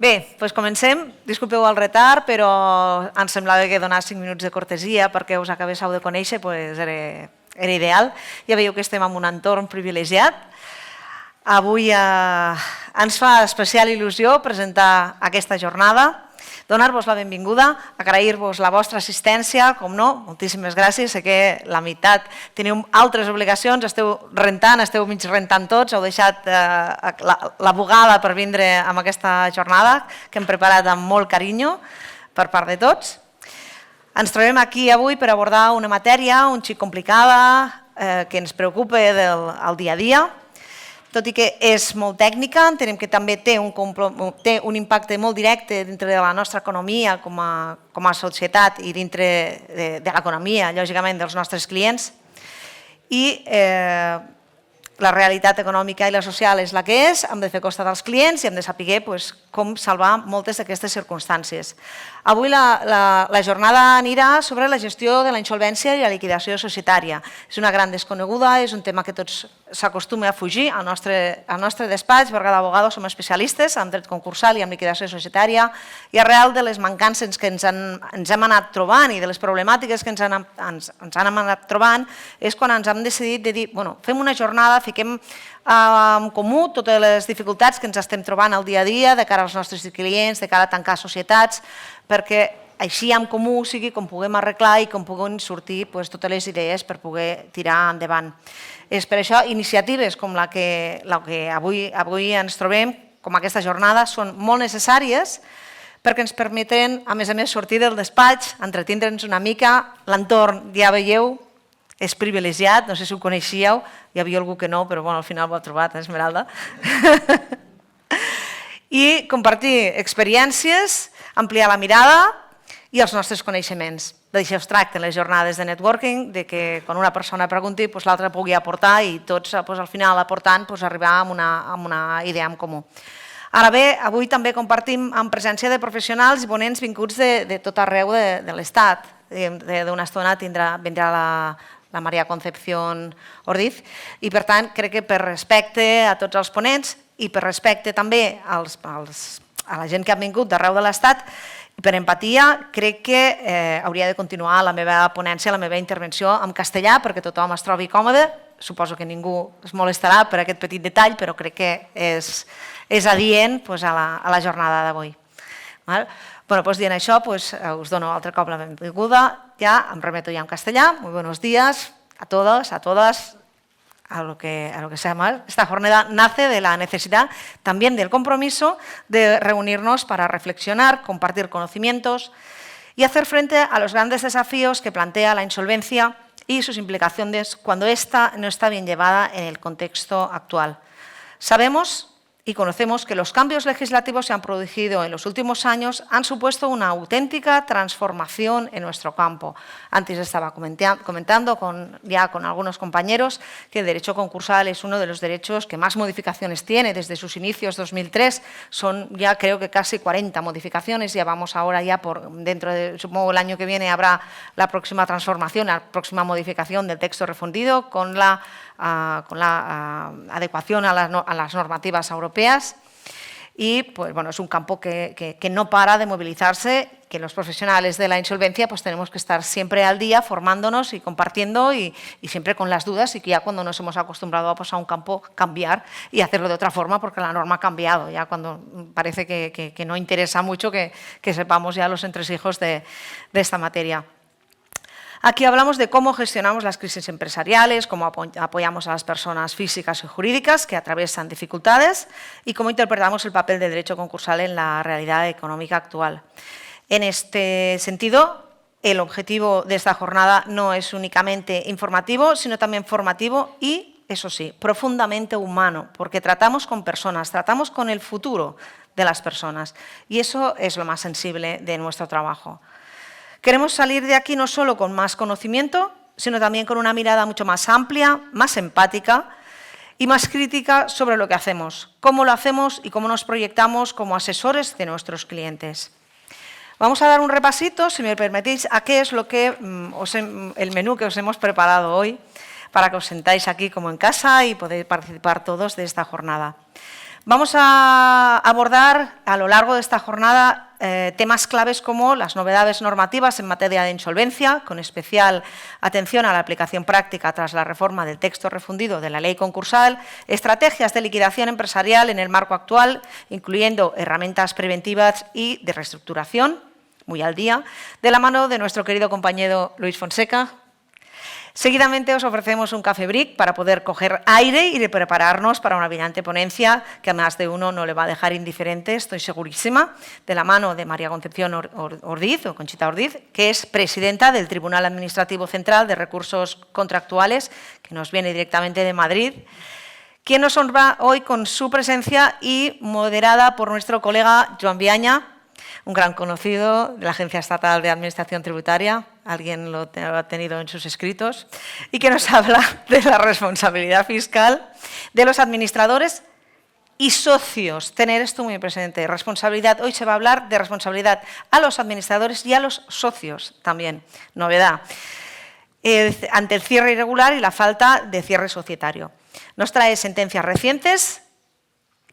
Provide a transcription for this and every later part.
Bé, doncs comencem. Disculpeu el retard, però em semblava que donar 5 minuts de cortesia perquè us acabéssiu de conèixer era ideal. Ja veieu que estem en un entorn privilegiat. Avui ens fa especial il·lusió presentar aquesta jornada, donar-vos la benvinguda, agrair-vos la vostra assistència, com no, moltíssimes gràcies. Sé que la meitat teniu altres obligacions, esteu rentant, esteu mig rentant tots, heu deixat la bugada per vindre a aquesta jornada que hem preparat amb molt carinyo per part de tots. Ens trobem aquí avui per abordar una matèria un xic complicada que ens preocupa del dia a dia. Tot i que és molt tècnica, entenem que també té un impacte molt directe dintre de la nostra economia com a societat i dintre de l'economia, lògicament, dels nostres clients. I la realitat econòmica i la social és la que és, hem de fer costat als clients i hem de saber com salvar moltes d'aquestes circumstàncies. Avui la jornada anirà sobre la gestió de la insolvència i la liquidació societària. És una gran desconeguda, és un tema que tots s'acostuma a fugir. Al nostre despatx, Bergada Abogados, som especialistes en dret concursal i en liquidació societària i arrel de les mancances que ens hem anat trobant i de les problemàtiques que ens han anat trobant és quan ens hem decidit de dir, fem una jornada, fiquem en comú totes les dificultats que ens estem trobant al dia a dia de cara als nostres clients, de cara a tancar societats, perquè així en comú sigui com puguem arreglar i com puguin sortir totes les idees per poder tirar endavant. És per això iniciatives com la que avui ens trobem, com aquesta jornada, són molt necessàries perquè ens permeten, a més, sortir del despatx, entretindre'ns una mica, l'entorn, ja veieu, és privilegiat, no sé si ho coneixíeu, hi havia algú que no, però al final ho ha trobat, Esmeralda. I compartir experiències, ampliar la mirada i els nostres coneixements. D'això es tracten les jornades de networking, de que quan una persona pregunti, l'altra pugui aportar i tots al final aportant arribar a una idea en comú. Ara bé, avui també compartim en presència de professionals i ponents vinguts de tot arreu de l'Estat. D'una estona vindrà la Maria Concepción Ordiz i per tant crec que per respecte a tots els ponents i per respecte també a la gent que ha vingut d'arreu de l'Estat i per empatia crec que hauria de continuar la meva ponència, la meva intervenció en castellà perquè tothom es trobi còmode. Suposo que ningú es molestarà per aquest petit detall, però crec que és adient a la jornada d'avui. Dient això, us dono altre cop la benvinguda, ya em remeto ya en castellà. Muy buenos días a todos, a todas, a lo que sea más. Esta jornada nace de la necesidad, también del compromiso de reunirnos para reflexionar, compartir conocimientos y hacer frente a los grandes desafíos que plantea la insolvencia y sus implicaciones cuando ésta no está bien llevada en el contexto actual. Sabemos y conocemos que los cambios legislativos que se han producido en los últimos años han supuesto una auténtica transformación en nuestro campo. Antes estaba comentando ya con algunos compañeros que el derecho concursal es uno de los derechos que más modificaciones tiene desde sus inicios, 2003. Son ya creo que casi 40 modificaciones. Ya vamos ahora dentro de, supongo el año que viene habrá la próxima transformación, la próxima modificación del texto refundido con la adecuación a las normativas europeas y es un campo que no para de movilizarse, que los profesionales de la insolvencia tenemos que estar siempre al día formándonos y compartiendo y siempre con las dudas y que ya cuando nos hemos acostumbrado a un campo cambiar y hacerlo de otra forma porque la norma ha cambiado, ya cuando parece que no interesa mucho que sepamos ya los entresijos de esta materia. Aquí hablamos de cómo gestionamos las crisis empresariales, cómo apoyamos a las personas físicas y jurídicas que atraviesan dificultades y cómo interpretamos el papel del derecho concursal en la realidad económica actual. En este sentido, el objetivo de esta jornada no es únicamente informativo, sino también formativo y, eso sí, profundamente humano, porque tratamos con personas, tratamos con el futuro de las personas y eso es lo más sensible de nuestro trabajo. Queremos salir de aquí no solo con más conocimiento, sino también con una mirada mucho más amplia, más empática y más crítica sobre lo que hacemos, cómo lo hacemos y cómo nos proyectamos como asesores de nuestros clientes. Vamos a dar un repasito, si me permitís, a qué es lo que el menú que os hemos preparado hoy para que os sentáis aquí como en casa y podáis participar todos de esta jornada. Vamos a abordar a lo largo de esta jornada temas claves como las novedades normativas en materia de insolvencia, con especial atención a la aplicación práctica tras la reforma del texto refundido de la ley concursal, estrategias de liquidación empresarial en el marco actual, incluyendo herramientas preventivas y de reestructuración, muy al día, de la mano de nuestro querido compañero Luis Fonseca. Seguidamente os ofrecemos un café break para poder coger aire y prepararnos para una brillante ponencia que a más de uno no le va a dejar indiferente, estoy segurísima, de la mano de María Concepción Ordiz, o Conchita Ordiz, que es presidenta del Tribunal Administrativo Central de Recursos Contractuales, que nos viene directamente de Madrid, quien nos honra hoy con su presencia y moderada por nuestro colega Joan Viaña, un gran conocido de la Agencia Estatal de Administración Tributaria, alguien lo ha tenido en sus escritos, y que nos habla de la responsabilidad fiscal de los administradores y socios. Tener esto muy presente, responsabilidad. Hoy se va a hablar de responsabilidad a los administradores y a los socios también, novedad, ante el cierre irregular y la falta de cierre societario. Nos trae sentencias recientes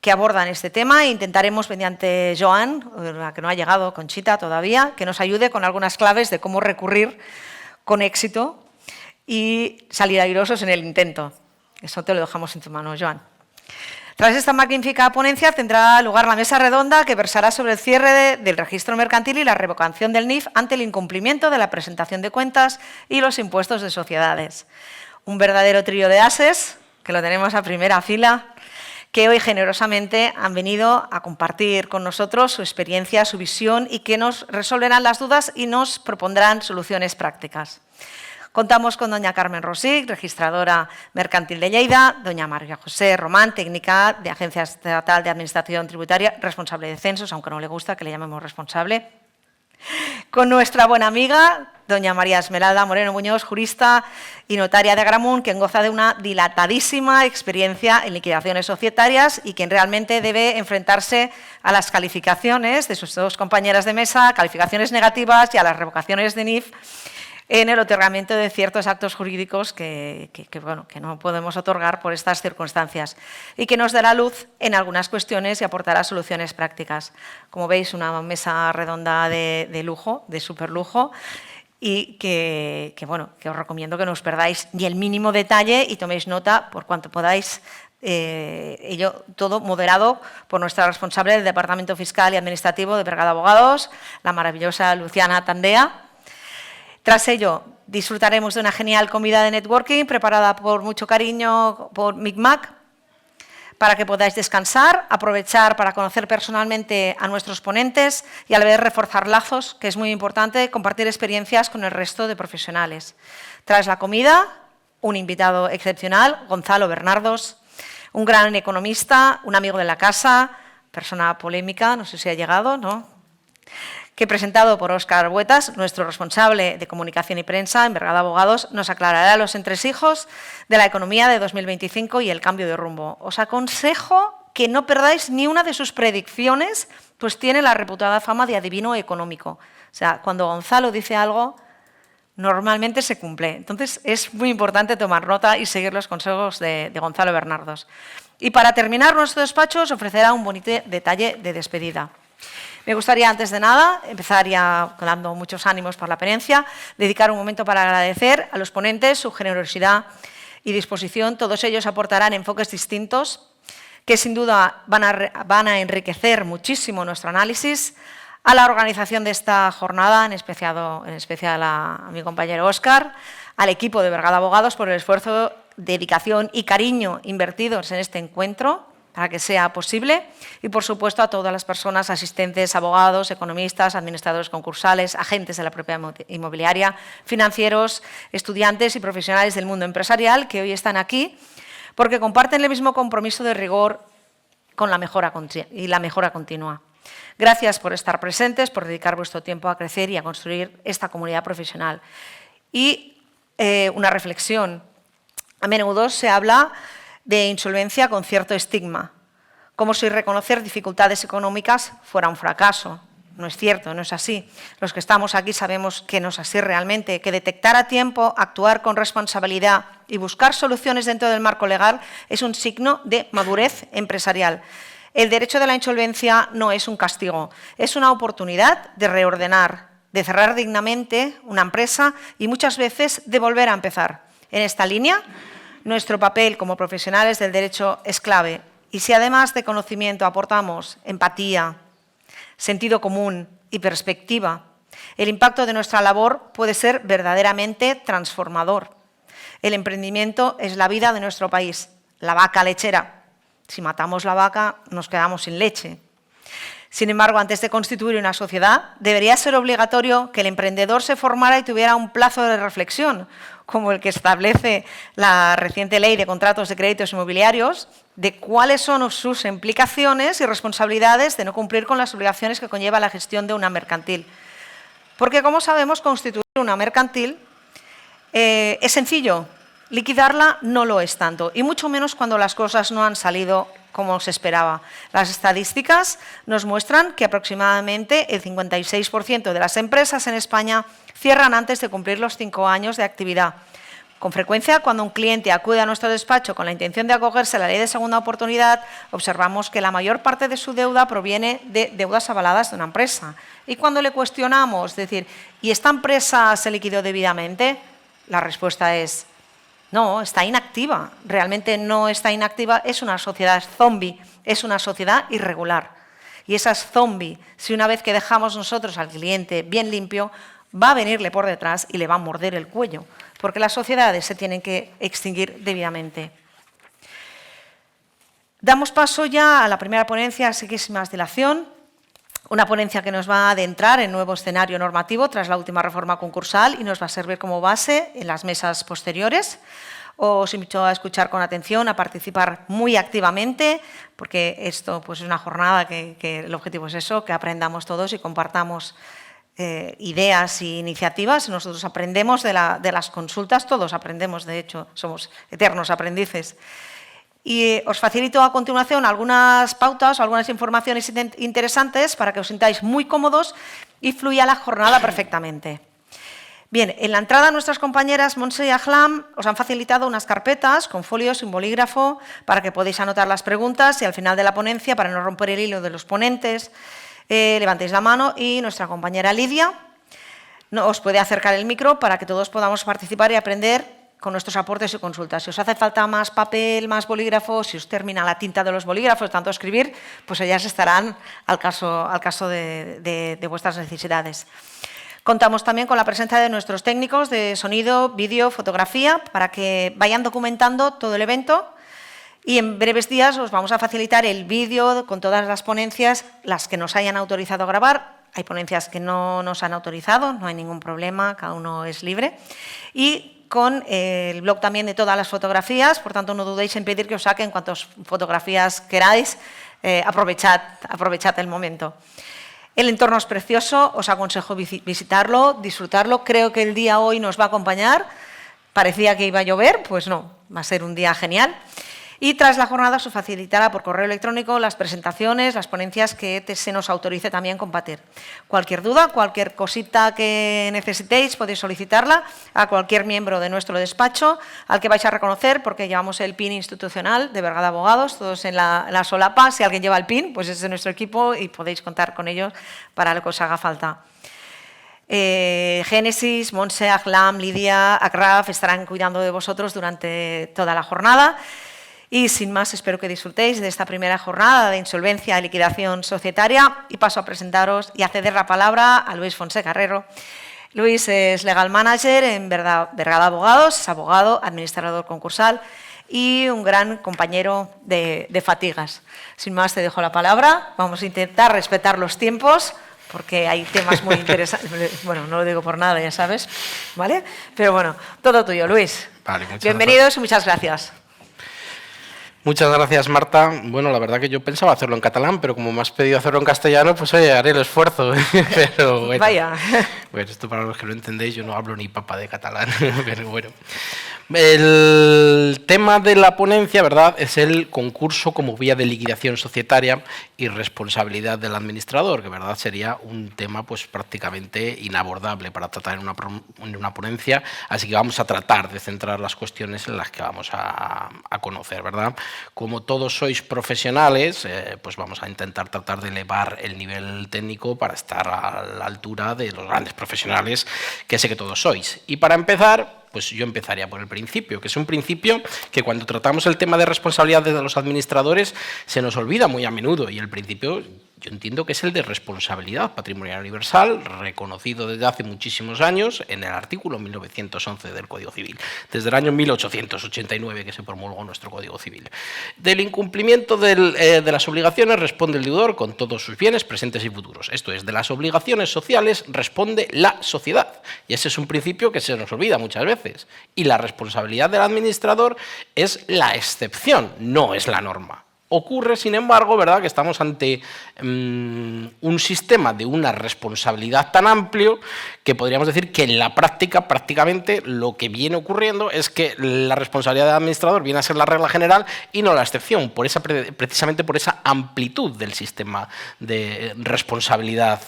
que abordan este tema e intentaremos, mediante Joan, la que no ha llegado, Conchita todavía, que nos ayude con algunas claves de cómo recurrir con éxito y salir airosos en el intento. Eso te lo dejamos en tu mano, Joan. Tras esta magnífica ponencia tendrá lugar la mesa redonda que versará sobre el cierre del registro mercantil y la revocación del NIF ante el incumplimiento de la presentación de cuentas y los impuestos de sociedades. Un verdadero trío de ases, que lo tenemos a primera fila, que hoy generosamente han venido a compartir con nosotros su experiencia, su visión y que nos resolverán las dudas y nos propondrán soluciones prácticas. Contamos con doña Carmen Rosic, registradora mercantil de Lleida, doña María José Román, técnica de Agencia Estatal de Administración Tributaria, responsable de censos, aunque no le gusta que le llamemos responsable. Con nuestra buena amiga, doña María Esmeralda Moreno Muñoz, jurista y notaria de Agramunt, quien goza de una dilatadísima experiencia en liquidaciones societarias y quien realmente debe enfrentarse a las calificaciones de sus dos compañeras de mesa, calificaciones negativas y a las revocaciones de NIF en el otorgamiento de ciertos actos jurídicos que no podemos otorgar por estas circunstancias y que nos dará luz en algunas cuestiones y aportará soluciones prácticas. Como veis, una mesa redonda de lujo, de superlujo, y que os recomiendo que no os perdáis ni el mínimo detalle y toméis nota por cuanto podáis. Ello todo moderado por nuestra responsable del Departamento Fiscal y Administrativo de Vergada Abogados, la maravillosa Luciana Tandea. Tras ello, disfrutaremos de una genial comida de networking preparada por mucho cariño por MICMAC para que podáis descansar, aprovechar para conocer personalmente a nuestros ponentes y a la vez reforzar lazos, que es muy importante, compartir experiencias con el resto de profesionales. Tras la comida, un invitado excepcional, Gonzalo Bernardos, un gran economista, un amigo de la casa, persona polémica, no sé si ha llegado, ¿no?, que presentado por Óscar Buetas, nuestro responsable de comunicación y prensa en Vergada Abogados, nos aclarará los entresijos de la economía de 2025 y el cambio de rumbo. Os aconsejo que no perdáis ni una de sus predicciones, pues tiene la reputada fama de adivino económico. O sea, cuando Gonzalo dice algo, normalmente se cumple. Entonces, es muy importante tomar nota y seguir los consejos de Gonzalo Bernardos. Y para terminar nuestro despacho, os ofrecerá un bonito detalle de despedida. Me gustaría, antes de nada, empezar ya dando muchos ánimos por la ponencia, dedicar un momento para agradecer a los ponentes su generosidad y disposición. Todos ellos aportarán enfoques distintos que sin duda van a enriquecer muchísimo nuestro análisis. A la organización de esta jornada, en especial a mi compañero Óscar, al equipo de Vergada Abogados por el esfuerzo, dedicación y cariño invertidos en este encuentro, para que sea posible, y por supuesto a todas las personas asistentes, abogados, economistas, administradores concursales, agentes de la propia inmobiliaria, financieros, estudiantes y profesionales del mundo empresarial que hoy están aquí porque comparten el mismo compromiso de rigor con la mejora continua. Gracias por estar presentes, por dedicar vuestro tiempo a crecer y a construir esta comunidad profesional. Y una reflexión. A menudo se habla de insolvencia con cierto estigma, como si reconocer dificultades económicas fuera un fracaso. No es cierto, no es así. Los que estamos aquí sabemos que no es así realmente, que detectar a tiempo, actuar con responsabilidad y buscar soluciones dentro del marco legal es un signo de madurez empresarial. El derecho de la insolvencia no es un castigo, es una oportunidad de reordenar, de cerrar dignamente una empresa y muchas veces de volver a empezar. En esta línea, nuestro papel como profesionales del derecho es clave. Y si además de conocimiento aportamos empatía, sentido común y perspectiva, el impacto de nuestra labor puede ser verdaderamente transformador. El emprendimiento es la vida de nuestro país, la vaca lechera. Si matamos la vaca, nos quedamos sin leche. Sin embargo, antes de constituir una sociedad, debería ser obligatorio que el emprendedor se formara y tuviera un plazo de reflexión, como el que establece la reciente Ley de Contratos de Créditos Inmobiliarios, de cuáles son sus implicaciones y responsabilidades de no cumplir con las obligaciones que conlleva la gestión de una mercantil. Porque, como sabemos, constituir una mercantil es sencillo, liquidarla no lo es tanto, y mucho menos cuando las cosas no han salido como se esperaba. Las estadísticas nos muestran que aproximadamente el 56% de las empresas en España cierran antes de cumplir los 5 años de actividad. Con frecuencia, cuando un cliente acude a nuestro despacho con la intención de acogerse a la ley de segunda oportunidad, observamos que la mayor parte de su deuda proviene de deudas avaladas de una empresa. Y cuando le cuestionamos, es decir, ¿y esta empresa se liquidó debidamente? La respuesta es no, está inactiva. Realmente no está inactiva, es una sociedad zombie, es una sociedad irregular. Y esa es zombie, si una vez que dejamos nosotros al cliente bien limpio, va a venirle por detrás y le va a morder el cuello, porque las sociedades se tienen que extinguir debidamente. Damos paso ya a la primera ponencia, así que sin más dilación. Una ponencia que nos va a adentrar en nuevo escenario normativo tras la última reforma concursal y nos va a servir como base en las mesas posteriores. Os invito a escuchar con atención, a participar muy activamente, porque esto pues, es una jornada que el objetivo es eso, que aprendamos todos y compartamos ideas e iniciativas. Nosotros aprendemos de las consultas, todos aprendemos, de hecho, somos eternos aprendices. Y os facilito a continuación algunas pautas o algunas informaciones interesantes para que os sintáis muy cómodos y fluya la jornada perfectamente. Bien, en la entrada nuestras compañeras Montse y Ahlam os han facilitado unas carpetas con folios y un bolígrafo para que podáis anotar las preguntas y al final de la ponencia, para no romper el hilo de los ponentes, levantéis la mano y nuestra compañera Lidia os puede acercar el micro para que todos podamos participar y aprender con nuestros aportes y consultas. Si os hace falta más papel, más bolígrafos, si os termina la tinta de los bolígrafos, tanto escribir, pues ellas estarán al caso de vuestras necesidades. Contamos también con la presencia de nuestros técnicos de sonido, vídeo, fotografía, para que vayan documentando todo el evento. Y en breves días os vamos a facilitar el vídeo con todas las ponencias, las que nos hayan autorizado a grabar. Hay ponencias que no nos han autorizado, no hay ningún problema, cada uno es libre. Y con el blog también de todas las fotografías, por tanto no dudéis en pedir que os saquen cuantas fotografías queráis, aprovechad el momento. El entorno es precioso, os aconsejo visitarlo, disfrutarlo. Creo que el día hoy nos va a acompañar. Parecía que iba a llover, pues no, va a ser un día genial. Y tras la jornada se facilitará por correo electrónico las presentaciones, las ponencias que se nos autorice también compartir. Cualquier duda, cualquier cosita que necesitéis, podéis solicitarla a cualquier miembro de nuestro despacho, al que vais a reconocer porque llevamos el PIN institucional de Vergada Abogados, todos en la solapa. Si alguien lleva el PIN, pues es de nuestro equipo y podéis contar con ellos para lo que os haga falta. Génesis, Montse, Ahlam, Lidia, Akraf estarán cuidando de vosotros durante toda la jornada. Y sin más, espero que disfrutéis de esta primera jornada de insolvencia y liquidación societaria y paso a presentaros y a ceder la palabra a Luis Fonseca Herrero. Luis es Legal Manager en Vergada Abogados, es abogado, administrador concursal y un gran compañero de fatigas. Sin más, te dejo la palabra. Vamos a intentar respetar los tiempos porque hay temas muy interesantes. Bueno, no lo digo por nada, ya sabes, ¿vale? Pero bueno, todo tuyo, Luis. Vale, bienvenidos y muchas gracias. Muchas gracias, Marta. Bueno, la verdad que yo pensaba hacerlo en catalán, pero como me has pedido hacerlo en castellano, pues oye, haré el esfuerzo. Pero bueno, vaya. Bueno, esto para los que lo entendéis, yo no hablo ni papa de catalán, pero bueno. El tema de la ponencia, ¿verdad?, es el concurso como vía de liquidación societaria y responsabilidad del administrador, que verdad sería un tema pues prácticamente inabordable para tratar en una ponencia, así que vamos a tratar de centrar las cuestiones en las que vamos a conocer, ¿verdad? Como todos sois profesionales, pues vamos a intentar tratar de elevar el nivel técnico para estar a la altura de los grandes profesionales que sé que todos sois. Y para empezar, pues yo empezaría por el principio, que es un principio que cuando tratamos el tema de responsabilidad de los administradores se nos olvida muy a menudo, y el principio yo entiendo que es el de responsabilidad patrimonial universal, reconocido desde hace muchísimos años en el artículo 1911 del Código Civil, desde el año 1889 que se promulgó nuestro Código Civil. Del incumplimiento de las obligaciones responde el deudor con todos sus bienes presentes y futuros. Esto es, de las obligaciones sociales responde la sociedad, y ese es un principio que se nos olvida muchas veces. Y la responsabilidad del administrador es la excepción, no es la norma. Ocurre, sin embargo, ¿verdad?, que estamos ante un sistema de una responsabilidad tan amplio que podríamos decir que en la práctica prácticamente lo que viene ocurriendo es que la responsabilidad del administrador viene a ser la regla general y no la excepción, precisamente por esa amplitud del sistema de responsabilidad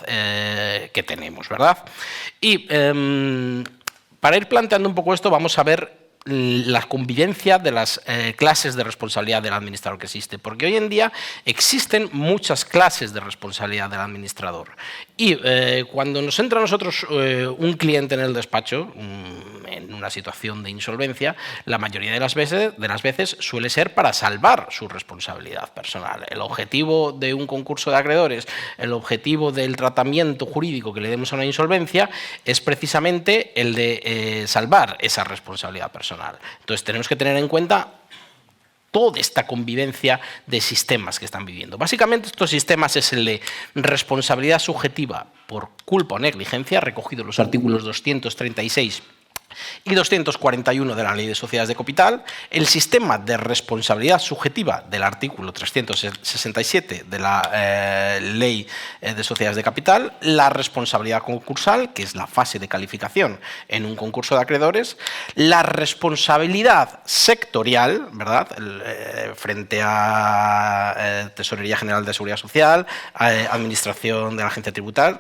que tenemos, ¿verdad? Y para ir planteando un poco esto, vamos a ver la convivencia de las clases de responsabilidad del administrador que existe, porque hoy en día existen muchas clases de responsabilidad del administrador, y cuando nos entra a nosotros un cliente en el despacho en una situación de insolvencia, la mayoría de las veces suele ser para salvar su responsabilidad personal. El objetivo de un concurso de acreedores, el objetivo del tratamiento jurídico que le demos a una insolvencia es precisamente el de salvar esa responsabilidad personal. Entonces tenemos que tener en cuenta toda esta convivencia de sistemas que están viviendo. Básicamente estos sistemas es el de responsabilidad subjetiva por culpa o negligencia, recogido en los artículos 236 y 241 de la Ley de Sociedades de Capital, el sistema de responsabilidad subjetiva del artículo 367 de la Ley de Sociedades de Capital, la responsabilidad concursal, que es la fase de calificación en un concurso de acreedores, la responsabilidad sectorial, ¿verdad?, frente a Tesorería General de Seguridad Social, Administración de la Agencia Tributaria,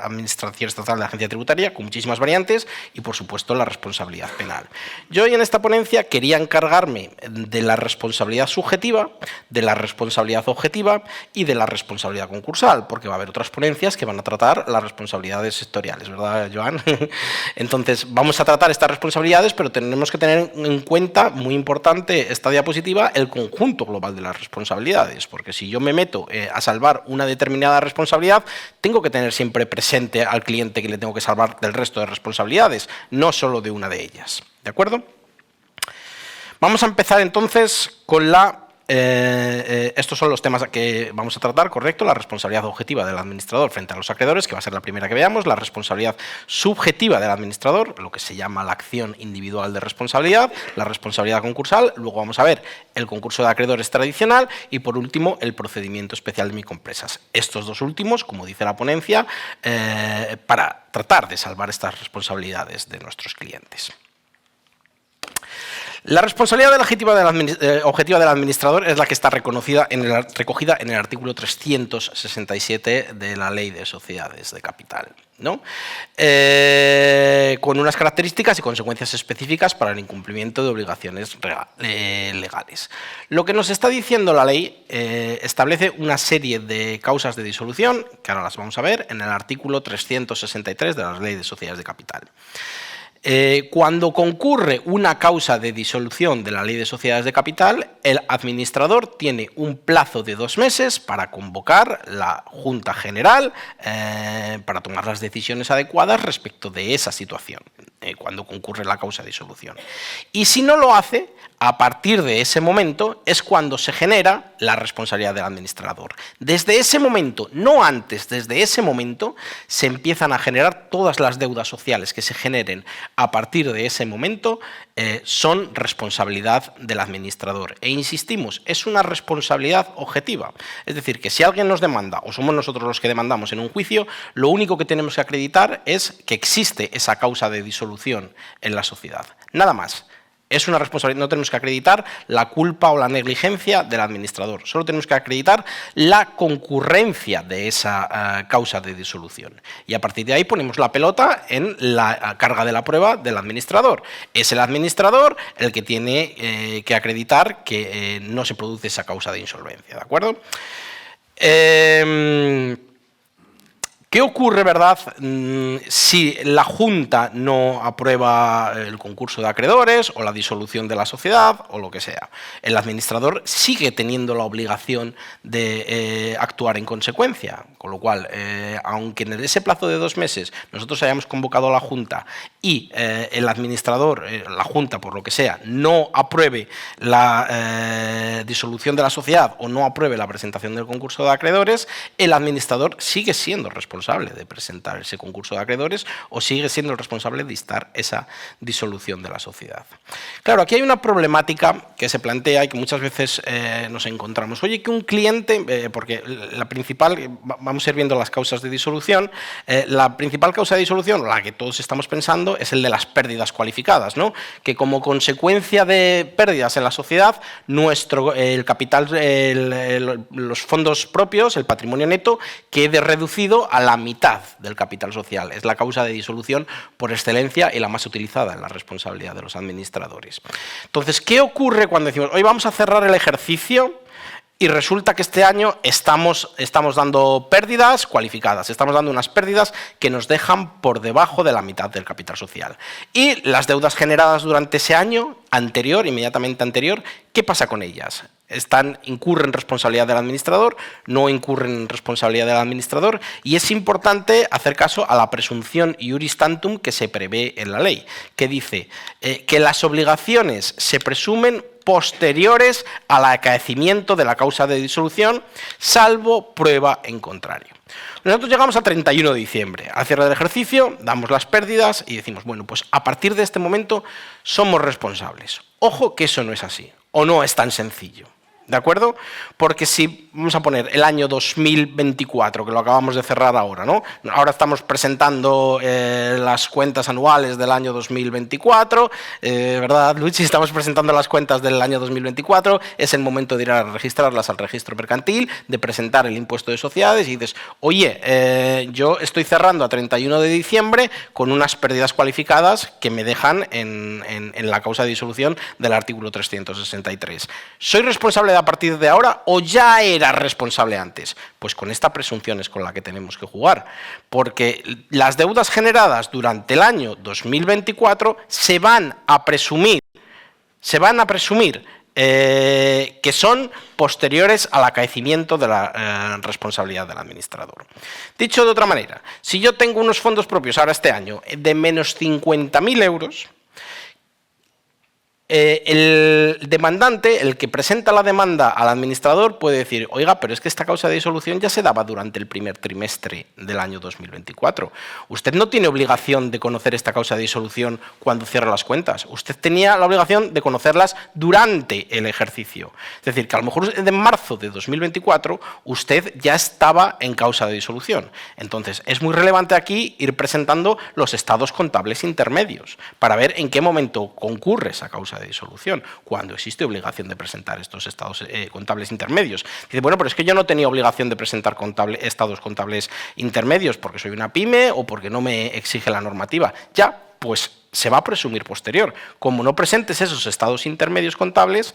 Administración Estatal de la Agencia Tributaria, con muchísimas variantes, y por supuesto la responsabilidad penal. Yo hoy en esta ponencia quería encargarme de la responsabilidad subjetiva, de la responsabilidad objetiva y de la responsabilidad concursal, porque va a haber otras ponencias que van a tratar las responsabilidades sectoriales, ¿verdad, Joan? Entonces, vamos a tratar estas responsabilidades, pero tenemos que tener en cuenta, muy importante esta diapositiva, el conjunto global de las responsabilidades, porque si yo me meto a salvar una determinada responsabilidad, tengo que tener siempre presente al cliente que le tengo que salvar del resto de responsabilidades, no solo de una de ellas, ¿de acuerdo? Vamos a empezar entonces con estos son los temas que vamos a tratar, correcto. La responsabilidad objetiva del administrador frente a los acreedores, que va a ser la primera que veamos. La responsabilidad subjetiva del administrador, lo que se llama la acción individual de responsabilidad. La responsabilidad concursal. Luego vamos a ver el concurso de acreedores tradicional. Y por último, el procedimiento especial de microempresas. Estos dos últimos, como dice la ponencia, para tratar de salvar estas responsabilidades de nuestros clientes. La responsabilidad objetiva del administrador es la que está recogida en el artículo 367 de la Ley de Sociedades de Capital, ¿no? Con unas características y consecuencias específicas para el incumplimiento de obligaciones legales. Lo que nos está diciendo la ley establece una serie de causas de disolución, que ahora las vamos a ver, en el artículo 363 de la Ley de Sociedades de Capital. Cuando concurre una causa de disolución de la Ley de Sociedades de Capital, el administrador tiene un plazo de 2 meses para convocar la Junta General para tomar las decisiones adecuadas respecto de esa situación, cuando concurre la causa de disolución. Y si no lo hace, a partir de ese momento es cuando se genera la responsabilidad del administrador. Desde ese momento, no antes, desde ese momento se empiezan a generar todas las deudas sociales que se generen a partir de ese momento, son responsabilidad del administrador. E insistimos, es una responsabilidad objetiva. Es decir, que si alguien nos demanda, o somos nosotros los que demandamos en un juicio, lo único que tenemos que acreditar es que existe esa causa de disolución en la sociedad. Nada más. Es una responsabilidad, no tenemos que acreditar la culpa o la negligencia del administrador, solo tenemos que acreditar la concurrencia de esa causa de disolución. Y a partir de ahí ponemos la pelota en la carga de la prueba del administrador. Es el administrador el que tiene que acreditar que no se produce esa causa de insolvencia, ¿de acuerdo? ¿Qué ocurre, verdad, si la Junta no aprueba el concurso de acreedores o la disolución de la sociedad o lo que sea? El administrador sigue teniendo la obligación de actuar en consecuencia, con lo cual, aunque en ese plazo de 2 meses nosotros hayamos convocado a la Junta y el administrador, la Junta por lo que sea, no apruebe la disolución de la sociedad o no apruebe la presentación del concurso de acreedores, el administrador sigue siendo responsable de presentar ese concurso de acreedores o sigue siendo el responsable de instar esa disolución de la sociedad. Claro, aquí hay una problemática que se plantea y que muchas veces nos encontramos. Oye, que un cliente, porque la principal, vamos a ir viendo las causas de disolución, la principal causa de disolución, la que todos estamos pensando, es el de las pérdidas cualificadas, ¿no? Que como consecuencia de pérdidas en la sociedad, el capital, los fondos propios, el patrimonio neto, quede reducido a la mitad del capital social. Es la causa de disolución por excelencia y la más utilizada en la responsabilidad de los administradores. Entonces, ¿qué ocurre cuando decimos, hoy vamos a cerrar el ejercicio y resulta que este año estamos dando pérdidas cualificadas, estamos dando unas pérdidas que nos dejan por debajo de la mitad del capital social? Y las deudas generadas durante ese año anterior, inmediatamente anterior, ¿qué pasa con ellas? ¿Incurren en responsabilidad del administrador? ¿No incurren en responsabilidad del administrador? Y es importante hacer caso a la presunción iuris tantum que se prevé en la ley, que dice que las obligaciones se presumen posteriores al acaecimiento de la causa de disolución, salvo prueba en contrario. Nosotros llegamos a 31 de diciembre, al cierre del ejercicio, damos las pérdidas y decimos, bueno, pues a partir de este momento somos responsables. Ojo que eso no es así, o no es tan sencillo. ¿De acuerdo? Porque si vamos a poner el año 2024, que lo acabamos de cerrar ahora, ¿no? Ahora estamos presentando las cuentas anuales del año 2024, ¿verdad, Luigi? Estamos presentando las cuentas del año 2024, es el momento de ir a registrarlas al registro mercantil, de presentar el impuesto de sociedades y dices, oye, yo estoy cerrando a 31 de diciembre con unas pérdidas cualificadas que me dejan en la causa de disolución del artículo 363. ¿Soy responsable a partir de ahora o ya era responsable antes? Pues con esta presunción es con la que tenemos que jugar, porque las deudas generadas durante el año 2024 se van a presumir que son posteriores al acaecimiento de la responsabilidad del administrador. Dicho de otra manera, si yo tengo unos fondos propios ahora este año de menos 50.000 euros, el demandante, el que presenta la demanda al administrador, puede decir, oiga, pero es que esta causa de disolución ya se daba durante el primer trimestre del año 2024. Usted no tiene obligación de conocer esta causa de disolución cuando cierra las cuentas. Usted tenía la obligación de conocerlas durante el ejercicio. Es decir, que a lo mejor en marzo de 2024 usted ya estaba en causa de disolución. Entonces, es muy relevante aquí ir presentando los estados contables intermedios para ver en qué momento concurre esa causa de disolución, cuando existe obligación de presentar estos estados contables intermedios. Dice, bueno, pero es que yo no tenía obligación de presentar estados contables intermedios porque soy una pyme o porque no me exige la normativa. Ya, pues se va a presumir posterior. Como no presentes esos estados intermedios contables,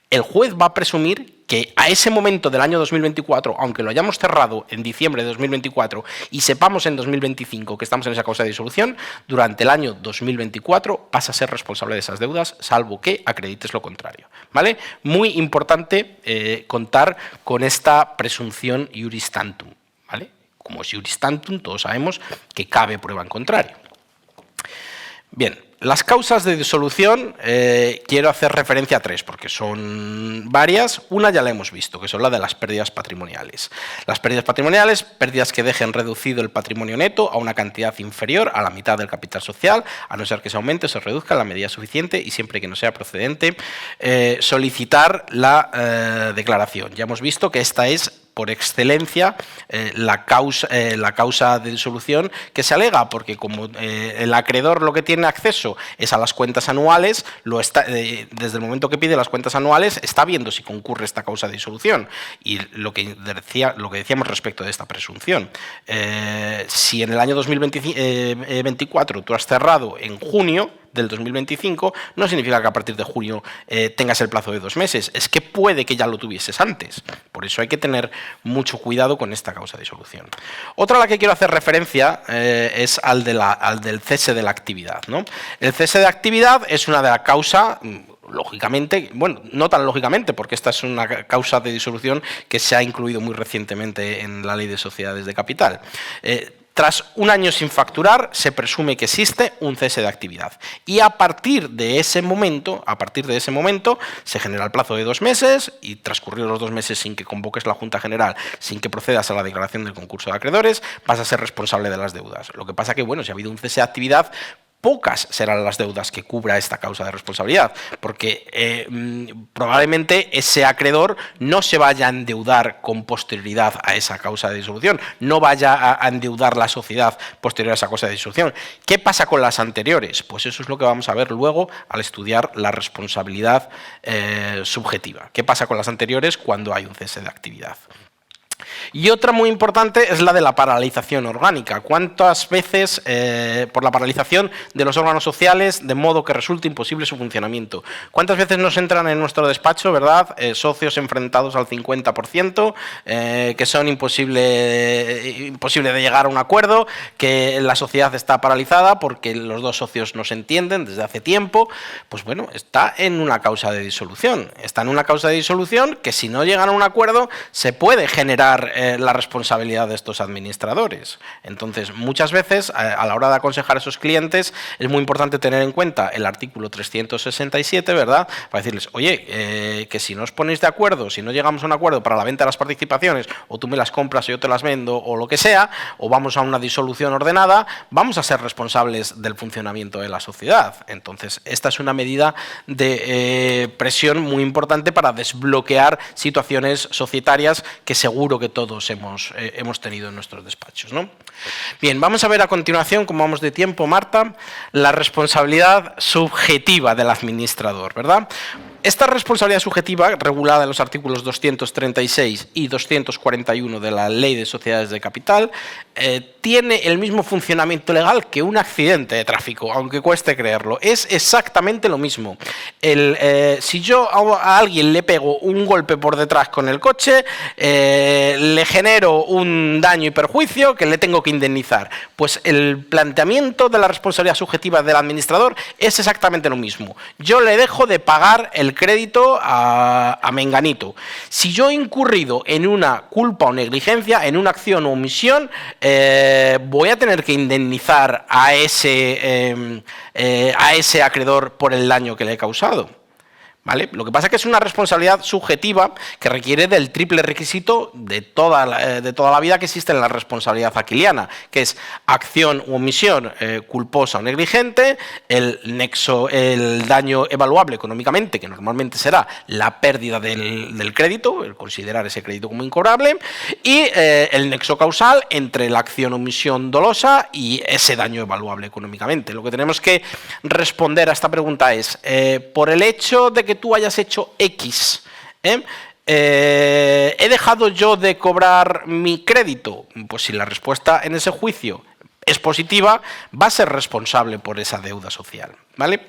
el juez va a presumir que a ese momento del año 2024, aunque lo hayamos cerrado en diciembre de 2024 y sepamos en 2025 que estamos en esa causa de disolución, durante el año 2024 vas a ser responsable de esas deudas, salvo que acredites lo contrario, ¿vale? Muy importante contar con esta presunción iuris tantum, ¿vale? Como es iuris tantum, todos sabemos que cabe prueba en contrario. Bien. Las causas de disolución, quiero hacer referencia a 3, porque son varias. Una ya la hemos visto, que son la de las pérdidas patrimoniales. Las pérdidas patrimoniales, pérdidas que dejen reducido el patrimonio neto a una cantidad inferior a la mitad del capital social, a no ser que se aumente o se reduzca en la medida suficiente y siempre que no sea procedente solicitar la declaración. Ya hemos visto que esta es por excelencia la causa de disolución que se alega, porque como el acreedor lo que tiene acceso es a las cuentas anuales, desde el momento que pide las cuentas anuales está viendo si concurre esta causa de disolución. Y lo que decíamos respecto de esta presunción, si en el año 2024 tú has cerrado en junio del 2025, no significa que a partir de junio tengas el plazo de 2 meses, es que puede que ya lo tuvieses antes. Por eso hay que tener mucho cuidado con esta causa de disolución. Otra a la que quiero hacer referencia es al del cese de la actividad, ¿no? El cese de actividad es una de las causas, lógicamente, bueno, no tan lógicamente, porque esta es una causa de disolución que se ha incluido muy recientemente en la Ley de Sociedades de Capital. Tras un año sin facturar, se presume que existe un cese de actividad. Y a partir de ese momento, se genera el plazo de 2 meses y transcurridos los 2 meses sin que convoques la Junta General, sin que procedas a la declaración del concurso de acreedores, vas a ser responsable de las deudas. Lo que pasa que, bueno, si ha habido un cese de actividad, pocas serán las deudas que cubra esta causa de responsabilidad, porque probablemente ese acreedor no se vaya a endeudar con posterioridad a esa causa de disolución, no vaya a endeudar la sociedad posterior a esa causa de disolución. ¿Qué pasa con las anteriores? Pues eso es lo que vamos a ver luego al estudiar la responsabilidad subjetiva. ¿Qué pasa con las anteriores cuando hay un cese de actividad? Y otra muy importante es la de la paralización orgánica. ¿Cuántas veces por la paralización de los órganos sociales de modo que resulte imposible su funcionamiento? ¿Cuántas veces nos entran en nuestro despacho, verdad, socios enfrentados al 50%, que son imposible de llegar a un acuerdo, que la sociedad está paralizada porque los dos socios no se entienden desde hace tiempo? Pues bueno, está en una causa de disolución. Está en una causa de disolución que si no llegan a un acuerdo se puede generar la responsabilidad de estos administradores. Entonces, muchas veces, a la hora de aconsejar a esos clientes, es muy importante tener en cuenta el artículo 367, ¿verdad? Para decirles, oye, que si no os ponéis de acuerdo, si no llegamos a un acuerdo para la venta de las participaciones, o tú me las compras y yo te las vendo, o lo que sea, o vamos a una disolución ordenada, vamos a ser responsables del funcionamiento de la sociedad. Entonces, esta es una medida de presión muy importante para desbloquear situaciones societarias que seguro que todos hemos tenido en nuestros despachos, ¿no? Bien, vamos a ver a continuación, como vamos de tiempo, Marta, la responsabilidad subjetiva del administrador, ¿verdad? Esta responsabilidad subjetiva, regulada en los artículos 236 y 241 de la Ley de Sociedades de Capital, tiene el mismo funcionamiento legal que un accidente de tráfico, aunque cueste creerlo. Es exactamente lo mismo. Si yo a alguien le pego un golpe por detrás con el coche, le genero un daño y perjuicio que le tengo que indemnizar. Pues el planteamiento de la responsabilidad subjetiva del administrador es exactamente lo mismo. Yo le dejo de pagar el crédito a menganito. Si yo he incurrido en una culpa o negligencia, en una acción o omisión, voy a tener que indemnizar a ese acreedor por el daño que le he causado. ¿Vale? Lo que pasa es que es una responsabilidad subjetiva que requiere del triple requisito de toda la vida que existe en la responsabilidad aquiliana, que es acción u omisión culposa o negligente, el daño evaluable económicamente, que normalmente será la pérdida del crédito, el considerar ese crédito como incobrable, y el nexo causal entre la acción o omisión dolosa y ese daño evaluable económicamente. Lo que tenemos que responder a esta pregunta es, por el hecho de que tú hayas hecho X, ¿he dejado yo de cobrar mi crédito? Pues si la respuesta en ese juicio es positiva, va a ser responsable por esa deuda social, ¿vale?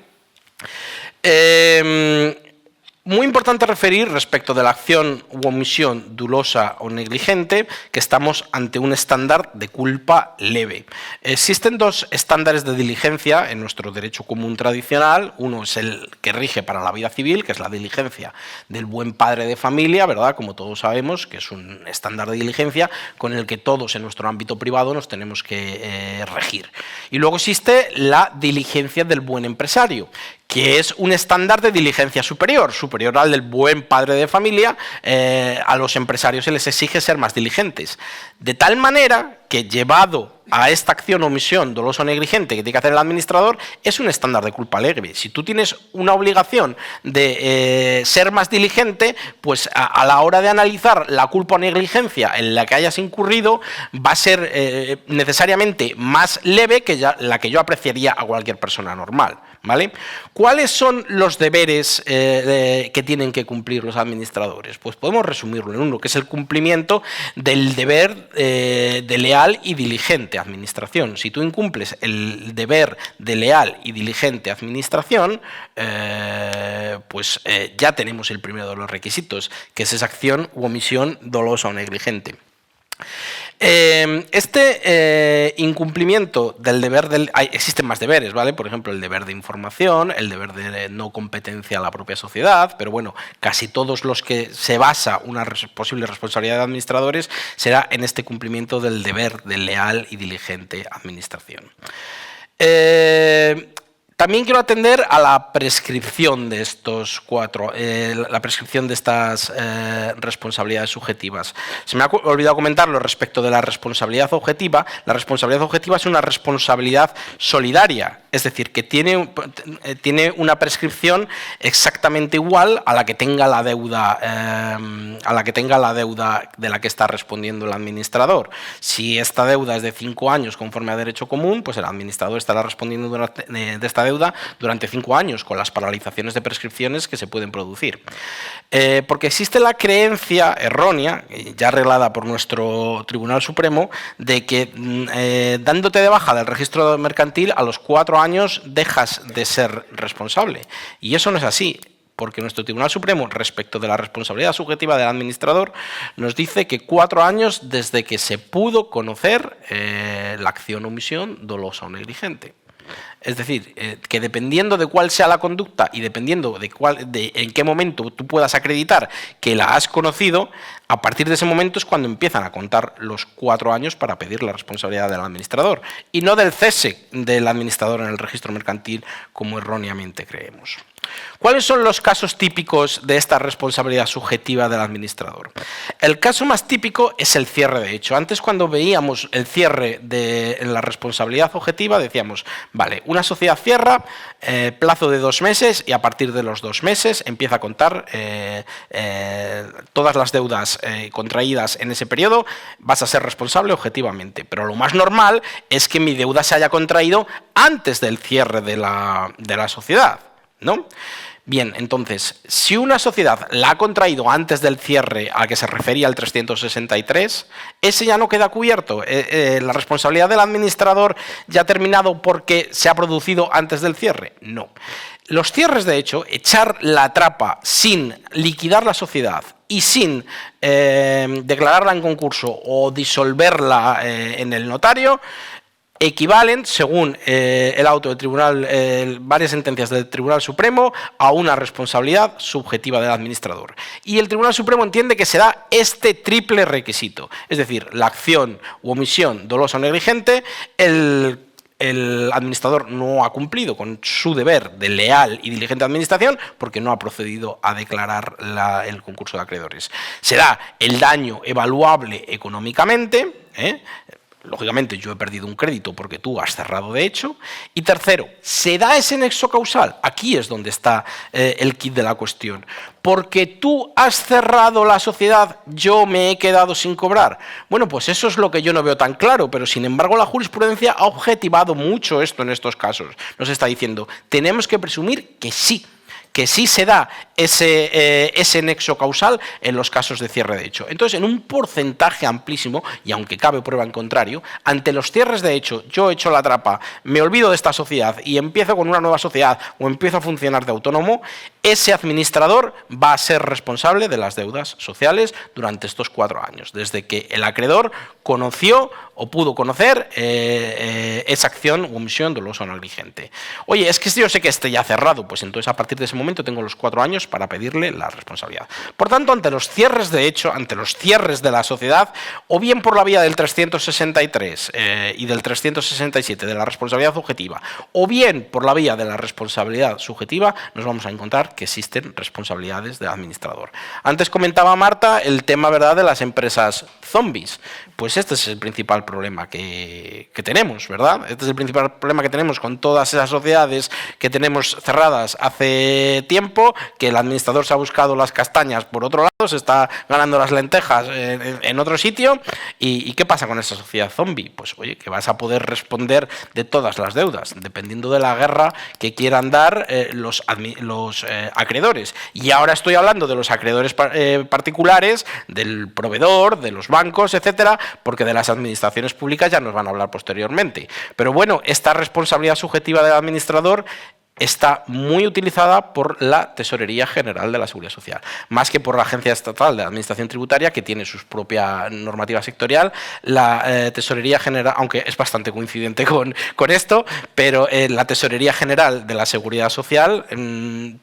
Muy importante referir respecto de la acción u omisión dolosa o negligente que estamos ante un estándar de culpa leve. Existen 2 estándares de diligencia en nuestro derecho común tradicional. Uno es el que rige para la vida civil, que es la diligencia del buen padre de familia, ¿verdad? Como todos sabemos, que es un estándar de diligencia con el que todos en nuestro ámbito privado nos tenemos que regir. Y luego existe la diligencia del buen empresario, que es un estándar de diligencia superior al del buen padre de familia. A los empresarios se les exige ser más diligentes. De tal manera que, llevado a esta acción o omisión dolosa o negligente que tiene que hacer el administrador, es un estándar de culpa leve. Si tú tienes una obligación de ser más diligente, pues a la hora de analizar la culpa o negligencia en la que hayas incurrido, va a ser necesariamente más leve que la que yo apreciaría a cualquier persona normal, ¿vale? ¿Cuáles son los deberes que tienen que cumplir los administradores? Pues podemos resumirlo en uno, que es el cumplimiento del deber de leal y diligente administración. Si tú incumples el deber de leal y diligente administración, pues ya tenemos el primero de los requisitos, que es esa acción u omisión dolosa o negligente. Este incumplimiento del deber existen más deberes, ¿vale? Por ejemplo, el deber de información, el deber de no competencia a la propia sociedad, pero bueno, casi todos los que se basa una posible responsabilidad de administradores será en este cumplimiento del deber de leal y diligente administración. También quiero atender a la prescripción de estos prescripción de estas responsabilidades subjetivas. Se me ha olvidado comentarlo respecto de la responsabilidad objetiva. La responsabilidad objetiva es una responsabilidad solidaria, es decir, que tiene una prescripción exactamente igual a la que tenga la deuda, de la que está respondiendo el administrador. Si esta deuda es de 5 años conforme a derecho común, pues el administrador estará respondiendo de esta deuda durante 5 años, con las paralizaciones de prescripciones que se pueden producir. Porque existe la creencia errónea, ya arreglada por nuestro Tribunal Supremo, de que dándote de baja del registro mercantil, a los 4 años dejas de ser responsable. Y eso no es así, porque nuestro Tribunal Supremo, respecto de la responsabilidad subjetiva del administrador, nos dice que 4 años desde que se pudo conocer la acción o omisión dolosa o negligente. Es decir, que dependiendo de cuál sea la conducta y dependiendo de en qué momento tú puedas acreditar que la has conocido, a partir de ese momento es cuando empiezan a contar los 4 años para pedir la responsabilidad del administrador, y no del cese del administrador en el registro mercantil, como erróneamente creemos. ¿Cuáles son los casos típicos de esta responsabilidad subjetiva del administrador? El caso más típico es el cierre de hecho. Antes, cuando veíamos el cierre de la responsabilidad objetiva, decíamos, vale, una sociedad cierra, plazo de 2 meses, y a partir de los 2 meses empieza a contar todas las deudas contraídas en ese periodo, vas a ser responsable objetivamente. Pero lo más normal es que mi deuda se haya contraído antes del cierre de la sociedad, ¿no? Bien, entonces, si una sociedad la ha contraído antes del cierre al que se refería el 363, ese ya no queda cubierto. ¿La responsabilidad del administrador ya ha terminado porque se ha producido antes del cierre? No. Los cierres de hecho, echar la trapa sin liquidar la sociedad y sin declararla en concurso o disolverla en el notario, equivalen, según el auto del tribunal, varias sentencias del Tribunal Supremo, a una responsabilidad subjetiva del administrador. Y el Tribunal Supremo entiende que se da este triple requisito, es decir, la acción u omisión dolosa o negligente, el administrador no ha cumplido con su deber de leal y diligente administración porque no ha procedido a declarar el concurso de acreedores. Se da el daño evaluable económicamente, lógicamente yo he perdido un crédito porque tú has cerrado de hecho. Y tercero, se da ese nexo causal. Aquí es donde está el quid de la cuestión. Porque tú has cerrado la sociedad, yo me he quedado sin cobrar. Bueno, pues eso es lo que yo no veo tan claro, pero sin embargo la jurisprudencia ha objetivado mucho esto en estos casos. Nos está diciendo, tenemos que presumir que sí se da ese nexo causal en los casos de cierre de hecho. Entonces, en un porcentaje amplísimo, y aunque cabe prueba en contrario, ante los cierres de hecho, yo echo la trapa, me olvido de esta sociedad y empiezo con una nueva sociedad o empiezo a funcionar de autónomo, ese administrador va a ser responsable de las deudas sociales durante estos 4 años, desde que el acreedor conoció o pudo conocer esa acción o omisión dolosa o negligente. Oye, es que yo sé que esté ya cerrado, pues entonces a partir de ese momento tengo los 4 años para pedirle la responsabilidad. Por tanto, ante los cierres de hecho, ante los cierres de la sociedad, o bien por la vía del 363 y del 367 de la responsabilidad objetiva, o bien por la vía de la responsabilidad subjetiva, nos vamos a encontrar que existen responsabilidades del administrador. Antes comentaba Marta el tema, ¿verdad?, de las empresas zombies. Pues este es el principal problema que tenemos, ¿verdad? Este es el principal problema que tenemos con todas esas sociedades que tenemos cerradas hace tiempo, que el administrador se ha buscado las castañas por otro lado, se está ganando las lentejas en otro sitio. ¿Y qué pasa con esa sociedad zombie? Pues oye, que vas a poder responder de todas las deudas, dependiendo de la guerra que quieran dar los acreedores. Y ahora estoy hablando de los acreedores particulares, del proveedor, de los bancos, etcétera, porque de las administraciones públicas ya nos van a hablar posteriormente. Pero bueno, esta responsabilidad subjetiva del administrador está muy utilizada por la Tesorería General de la Seguridad Social, más que por la Agencia Estatal de Administración Tributaria, que tiene su propia normativa sectorial. La Tesorería General, aunque es bastante coincidente con esto, pero la Tesorería General de la Seguridad Social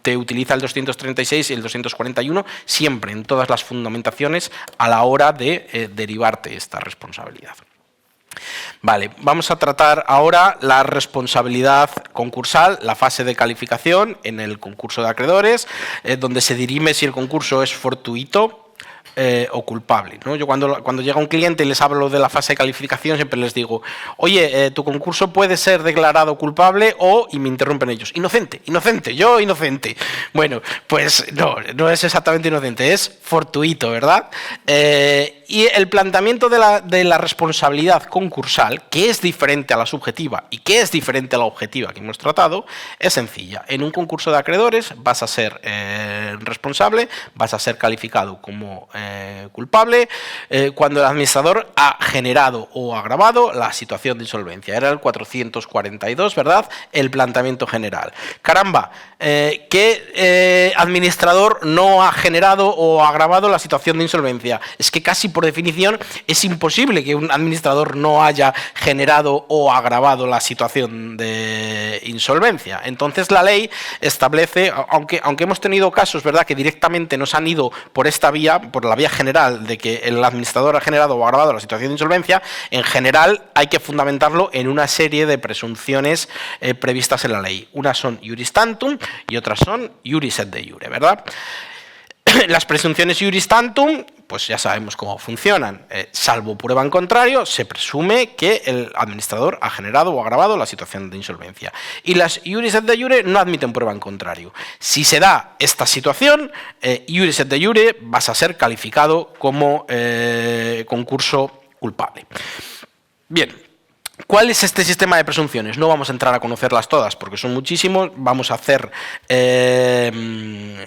te utiliza el 236 y el 241 siempre en todas las fundamentaciones a la hora de derivarte esta responsabilidad. Vale, vamos a tratar ahora la responsabilidad concursal, la fase de calificación en el concurso de acreedores, donde se dirime si el concurso es fortuito o culpable, ¿no? Yo cuando llega un cliente y les hablo de la fase de calificación siempre les digo, oye, tu concurso puede ser declarado culpable y me interrumpen ellos, inocente, yo inocente. Bueno, pues no es exactamente inocente, es fortuito, ¿verdad? Y el planteamiento de la responsabilidad concursal, que es diferente a la subjetiva y que es diferente a la objetiva que hemos tratado, es sencilla. En un concurso de acreedores vas a ser responsable, vas a ser calificado como culpable cuando el administrador ha generado o agravado la situación de insolvencia. Era el 442, ¿verdad?, el planteamiento general. Caramba, ¿qué administrador no ha generado o agravado la situación de insolvencia? Es que casi por definición es imposible que un administrador no haya generado o agravado la situación de insolvencia. Entonces la ley establece, aunque hemos tenido casos, ¿verdad?, que directamente nos han ido por esta vía, por la vía general de que el administrador ha generado o agravado la situación de insolvencia, en general hay que fundamentarlo en una serie de presunciones previstas en la ley. Unas son iuris tantum y otras son iuris et de iure, ¿verdad? Las presunciones iuris tantum, pues ya sabemos cómo funcionan. Salvo prueba en contrario, se presume que el administrador ha generado o agravado la situación de insolvencia. Y las iuris et de iure no admiten prueba en contrario. Si se da esta situación, iuris et de iure vas a ser calificado como concurso culpable. Bien. ¿Cuál es este sistema de presunciones? No vamos a entrar a conocerlas todas porque son muchísimos. Vamos a hacer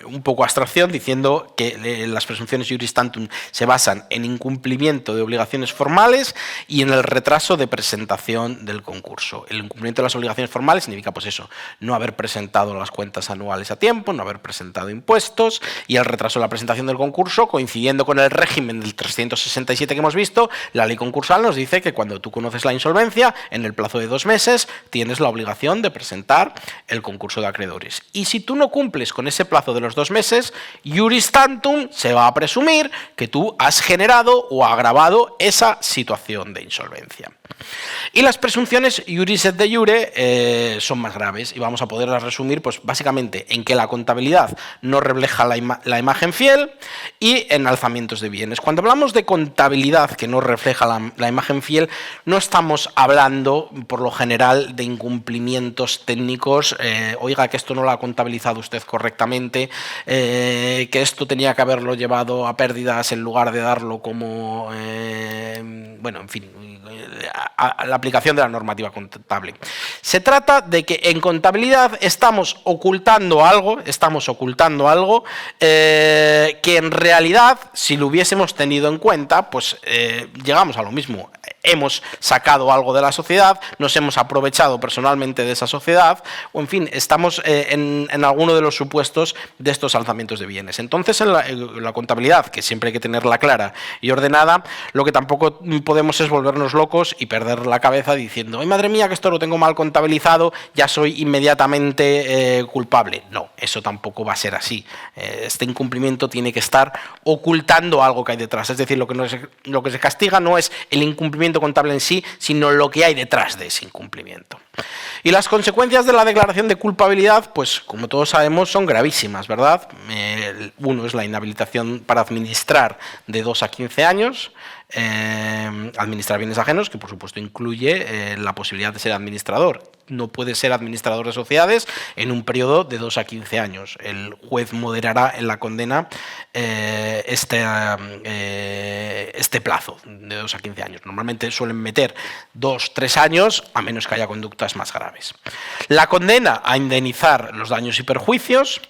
un poco abstracción diciendo que las presunciones iuris tantum se basan en incumplimiento de obligaciones formales y en el retraso de presentación del concurso. El incumplimiento de las obligaciones formales significa, pues eso, no haber presentado las cuentas anuales a tiempo, no haber presentado impuestos, y el retraso de la presentación del concurso, coincidiendo con el régimen del 367 que hemos visto. La ley concursal nos dice que cuando tú conoces la insolvencia, en el plazo de 2 meses tienes la obligación de presentar el concurso de acreedores. Y si tú no cumples con ese plazo de los 2 meses, iuris tantum se va a presumir que tú has generado o agravado esa situación de insolvencia. Y las presunciones iuris et de iure son más graves y vamos a poderlas resumir pues básicamente en que la contabilidad no refleja la imagen fiel y en alzamientos de bienes. Cuando hablamos de contabilidad que no refleja la imagen fiel, no estamos hablando por lo general de incumplimientos técnicos, oiga, que esto no lo ha contabilizado usted correctamente, que esto tenía que haberlo llevado a pérdidas en lugar de darlo como, bueno, en fin, a la aplicación de la normativa contable. Se trata de que en contabilidad estamos ocultando algo que en realidad, si lo hubiésemos tenido en cuenta, pues llegamos a lo mismo. hemos sacado algo de la sociedad, nos hemos aprovechado personalmente de esa sociedad, o en fin, estamos en alguno de los supuestos de estos alzamientos de bienes. Entonces, en la contabilidad, que siempre hay que tenerla clara y ordenada, lo que tampoco podemos es volvernos locos y perder la cabeza diciendo, ¡ay, madre mía, que esto lo tengo mal contabilizado, ya soy inmediatamente culpable! No, eso tampoco va a ser así. Este incumplimiento tiene que estar ocultando algo que hay detrás. Es decir, lo que se castiga no es el incumplimiento contable en sí, sino lo que hay detrás de ese incumplimiento. Y las consecuencias de la declaración de culpabilidad, pues como todos sabemos, son gravísimas, ¿verdad? Uno es la inhabilitación para administrar de 2 a 15 años, administrar bienes ajenos, que por supuesto incluye la posibilidad de ser administrador. No puede ser administrador de sociedades en un periodo de 2 a 15 años. El juez moderará en la condena este plazo de 2 a 15 años. Normalmente suelen meter 2 a 3 años, a menos que haya conductas más graves. La condena a indemnizar los daños y perjuicios.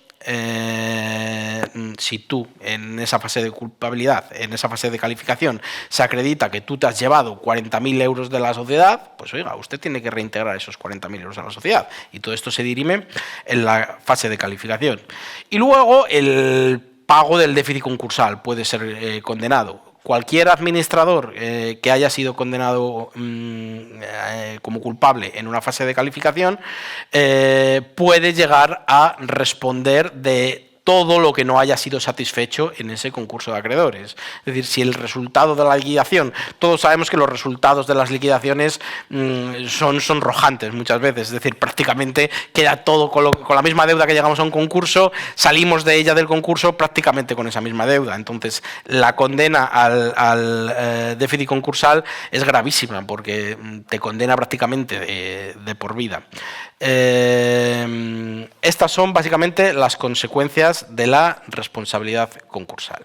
Si tú en esa fase de culpabilidad, en esa fase de calificación, se acredita que tú te has llevado 40.000 euros de la sociedad, pues oiga, usted tiene que reintegrar esos 40.000 euros a la sociedad. Y todo esto se dirime en la fase de calificación. Y luego el pago del déficit concursal puede ser condenado. Cualquier administrador que haya sido condenado como culpable en una fase de calificación puede llegar a responder de todo lo que no haya sido satisfecho en ese concurso de acreedores. Es decir, si el resultado de la liquidación, todos sabemos que los resultados de las liquidaciones son sonrojantes muchas veces, es decir, prácticamente queda todo con la misma deuda que llegamos a un concurso, salimos de ella del concurso prácticamente con esa misma deuda. Entonces, la condena al déficit concursal es gravísima porque te condena prácticamente de por vida. Estas son básicamente las consecuencias de la responsabilidad concursal.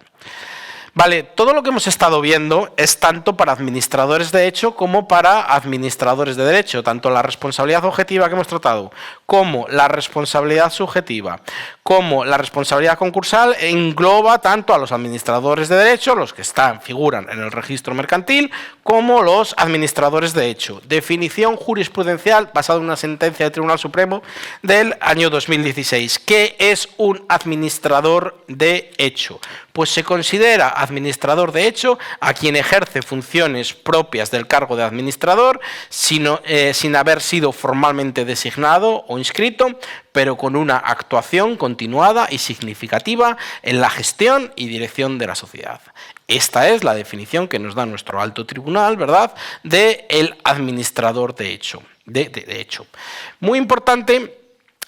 Vale, todo lo que hemos estado viendo es tanto para administradores de hecho como para administradores de derecho, tanto la responsabilidad objetiva que hemos tratado como la responsabilidad subjetiva, como la responsabilidad concursal engloba tanto a los administradores de derecho, los que figuran en el registro mercantil, como los administradores de hecho. Definición jurisprudencial basada en una sentencia del Tribunal Supremo del año 2016. ¿Qué es un administrador de hecho? Pues se considera administrador de hecho a quien ejerce funciones propias del cargo de administrador sin haber sido formalmente designado o inscrito, pero con una actuación continuada y significativa en la gestión y dirección de la sociedad. Esta es la definición que nos da nuestro alto tribunal, ¿verdad?, de el administrador de hecho. De hecho. Muy importante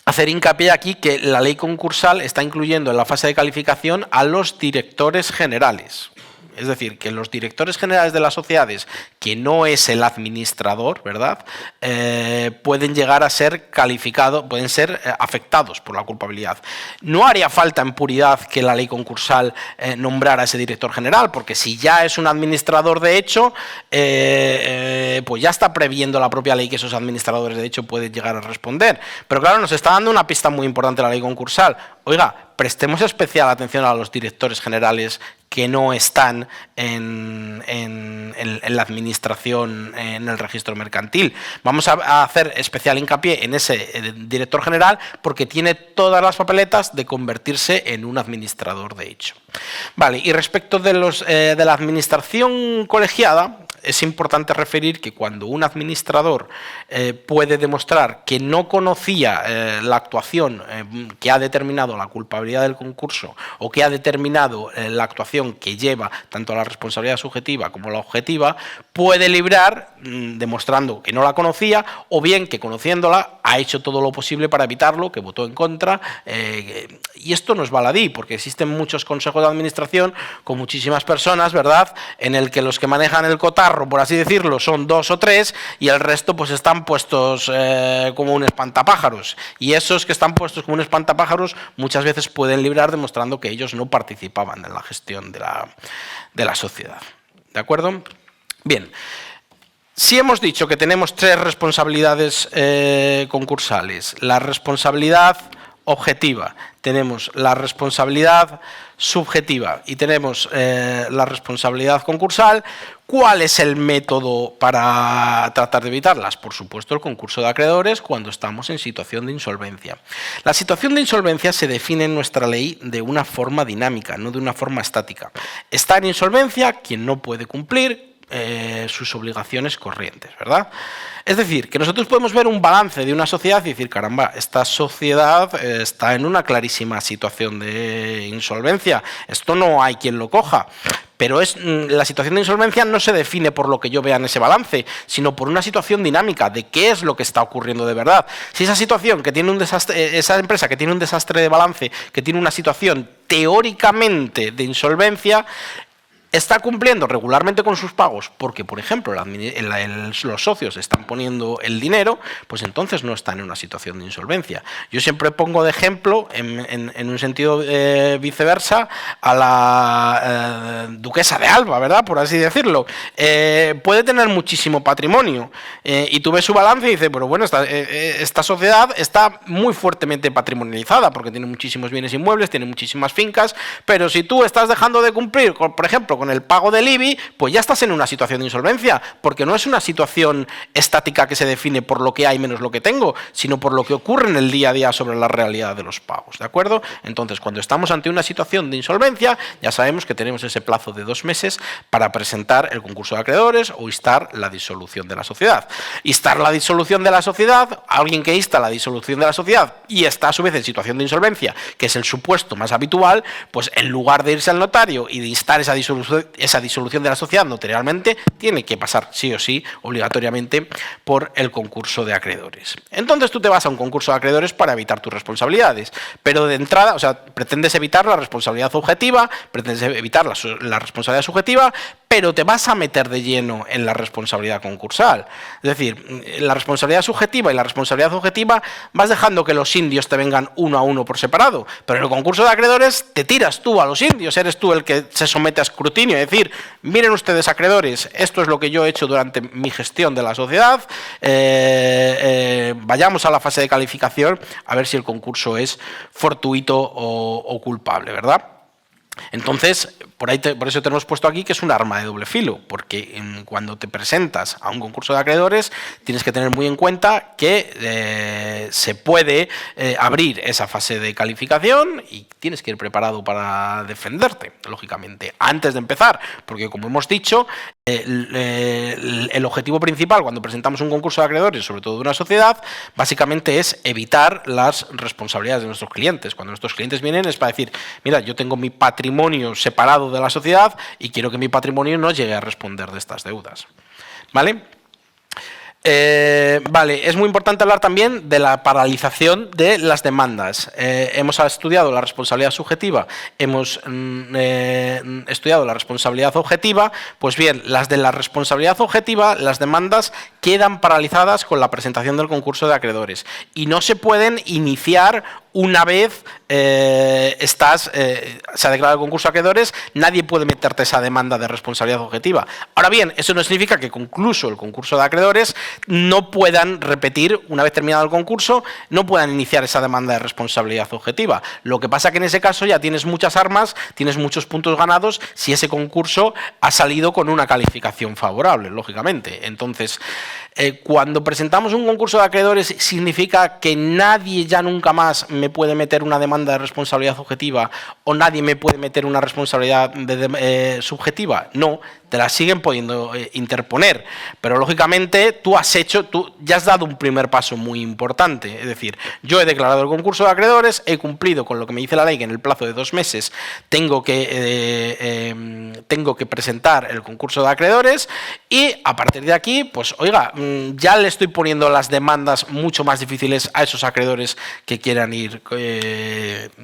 hacer hincapié aquí que la ley concursal está incluyendo en la fase de calificación a los directores generales. Es decir, que los directores generales de las sociedades, que no es el administrador, ¿verdad?, pueden llegar a ser calificados, pueden ser afectados por la culpabilidad. No haría falta en puridad que la ley concursal nombrara a ese director general, porque si ya es un administrador de hecho, pues ya está previendo la propia ley que esos administradores de hecho pueden llegar a responder. Pero claro, nos está dando una pista muy importante la ley concursal. Oiga, prestemos especial atención a los directores generales que no están en la administración, en el registro mercantil. Vamos a hacer especial hincapié en ese director general porque tiene todas las papeletas de convertirse en un administrador de hecho. Vale, y respecto de la administración colegiada, es importante referir que cuando un administrador puede demostrar que no conocía la actuación que ha determinado la culpabilidad del concurso o que ha determinado la actuación que lleva tanto la responsabilidad subjetiva como la objetiva, puede librar demostrando que no la conocía o bien que conociéndola ha hecho todo lo posible para evitarlo, que votó en contra. Y esto no es baladí, porque existen muchos consejos de administración con muchísimas personas, ¿verdad?, en el que los que manejan el cotarro, por así decirlo, son 2 o 3 y el resto pues están puestos como un espantapájaros. Y esos que están puestos como un espantapájaros muchas veces pueden librar demostrando que ellos no participaban en la gestión de la sociedad. ¿De acuerdo? Bien. Si hemos dicho que tenemos 3 responsabilidades concursales, la responsabilidad objetiva, tenemos la responsabilidad subjetiva y tenemos la responsabilidad concursal. ¿Cuál es el método para tratar de evitarlas? Por supuesto, el concurso de acreedores cuando estamos en situación de insolvencia. La situación de insolvencia se define en nuestra ley de una forma dinámica, no de una forma estática. Está en insolvencia quien no puede cumplir sus obligaciones corrientes, ¿verdad? Es decir, que nosotros podemos ver un balance de una sociedad y decir, caramba, esta sociedad está en una clarísima situación de insolvencia, esto no hay quien lo coja. Pero la situación de insolvencia no se define por lo que yo vea en ese balance, sino por una situación dinámica de qué es lo que está ocurriendo de verdad. Si esa situación que tiene un desastre, esa empresa que tiene un desastre de balance, que tiene una situación teóricamente de insolvencia, está cumpliendo regularmente con sus pagos porque, por ejemplo, los socios están poniendo el dinero, pues entonces no están en una situación de insolvencia. Yo siempre pongo de ejemplo, en un sentido viceversa, a la duquesa de Alba, ¿verdad? Por así decirlo. Puede tener muchísimo patrimonio y tú ves su balance y dices, pero bueno, esta sociedad está muy fuertemente patrimonializada porque tiene muchísimos bienes inmuebles, tiene muchísimas fincas, pero si tú estás dejando de cumplir, por ejemplo, con el pago del IBI, pues ya estás en una situación de insolvencia, porque no es una situación estática que se define por lo que hay menos lo que tengo, sino por lo que ocurre en el día a día sobre la realidad de los pagos, ¿de acuerdo? Entonces, cuando estamos ante una situación de insolvencia, ya sabemos que tenemos ese plazo de 2 meses para presentar el concurso de acreedores o instar la disolución de la sociedad. Instar la disolución de la sociedad, alguien que insta la disolución de la sociedad y está a su vez en situación de insolvencia, que es el supuesto más habitual, pues en lugar de irse al notario y de instar esa disolución de la sociedad notarialmente, tiene que pasar sí o sí, obligatoriamente, por el concurso de acreedores. Entonces tú te vas a un concurso de acreedores para evitar tus responsabilidades, pero de entrada, o sea, pretendes evitar la responsabilidad objetiva, pretendes evitar la responsabilidad subjetiva, pero te vas a meter de lleno en la responsabilidad concursal. Es decir, la responsabilidad subjetiva y la responsabilidad objetiva vas dejando que los indios te vengan uno a uno por separado, pero en el concurso de acreedores te tiras tú a los indios, eres tú el que se somete a escrutinio, es decir, miren ustedes acreedores, esto es lo que yo he hecho durante mi gestión de la sociedad, vayamos a la fase de calificación a ver si el concurso es fortuito o culpable, ¿verdad? Entonces, por eso tenemos puesto aquí que es un arma de doble filo, porque cuando te presentas a un concurso de acreedores tienes que tener muy en cuenta que se puede abrir esa fase de calificación y tienes que ir preparado para defenderte, lógicamente, antes de empezar, porque como hemos dicho, el objetivo principal cuando presentamos un concurso de acreedores, sobre todo de una sociedad, básicamente es evitar las responsabilidades de nuestros clientes. Cuando nuestros clientes vienen es para decir, mira, yo tengo mi patrimonio separado de la sociedad y quiero que mi patrimonio no llegue a responder de estas deudas. ¿Vale? Vale, es muy importante hablar también de la paralización de las demandas. Hemos estudiado la responsabilidad subjetiva, hemos estudiado la responsabilidad objetiva. Pues bien, las de la responsabilidad objetiva, las demandas quedan paralizadas con la presentación del concurso de acreedores y no se pueden iniciar una vez se ha declarado el concurso de acreedores. Nadie puede meterte esa demanda de responsabilidad objetiva. Ahora bien, eso no significa que concluso el concurso de acreedores no puedan repetir, una vez terminado el concurso, no puedan iniciar esa demanda de responsabilidad objetiva. Lo que pasa que en ese caso ya tienes muchas armas, tienes muchos puntos ganados si ese concurso ha salido con una calificación favorable, lógicamente. Entonces, cuando presentamos un concurso de acreedores, significa que nadie ya nunca más me puede meter una demanda de responsabilidad objetiva o nadie me puede meter una responsabilidad subjetiva. No, te la siguen pudiendo interponer, pero lógicamente tú ya has dado un primer paso muy importante. Es decir, yo he declarado el concurso de acreedores, he cumplido con lo que me dice la ley, que en el plazo de 2 meses tengo que presentar el concurso de acreedores y a partir de aquí, pues oiga, ya le estoy poniendo las demandas mucho más difíciles a esos acreedores que quieran ir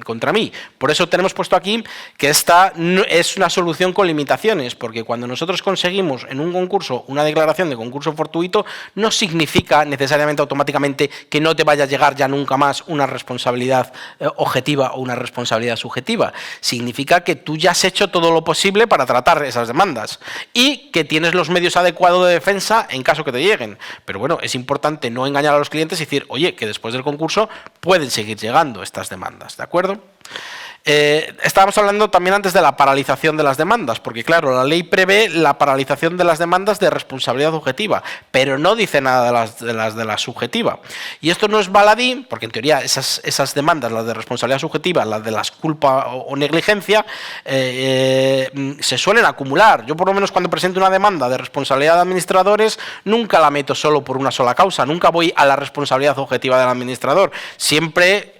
contra mí. Por eso tenemos puesto aquí que esta es una solución con limitaciones, porque cuando nosotros conseguimos en un concurso una declaración de concurso fortuito, no significa necesariamente automáticamente que no te vaya a llegar ya nunca más una responsabilidad objetiva o una responsabilidad subjetiva. Significa que tú ya has hecho todo lo posible para tratar esas demandas y que tienes los medios adecuados de defensa en caso que te lleguen. Pero bueno, es importante no engañar a los clientes y decir, oye, que después del concurso pueden seguir llegando estas demandas, ¿de acuerdo? Estábamos hablando también antes de la paralización de las demandas, porque claro, la ley prevé la paralización de las demandas de responsabilidad objetiva, pero no dice nada de la subjetiva. Y esto no es baladí, porque en teoría esas demandas, las de responsabilidad subjetiva, las de las culpa o negligencia, se suelen acumular. Yo por lo menos cuando presento una demanda de responsabilidad de administradores, nunca la meto solo por una sola causa, nunca voy a la responsabilidad objetiva del administrador, siempre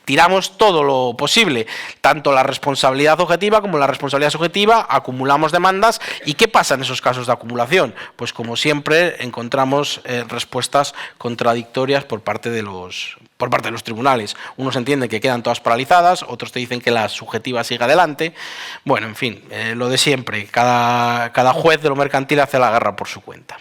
tiramos todo lo posible, tanto la responsabilidad objetiva como la responsabilidad subjetiva, acumulamos demandas. ¿Y qué pasa en esos casos de acumulación? Pues como siempre encontramos respuestas contradictorias por parte de los tribunales. Unos entienden que quedan todas paralizadas, otros te dicen que la subjetiva sigue adelante. Bueno, en fin, lo de siempre, cada juez de lo mercantil hace la guerra por su cuenta.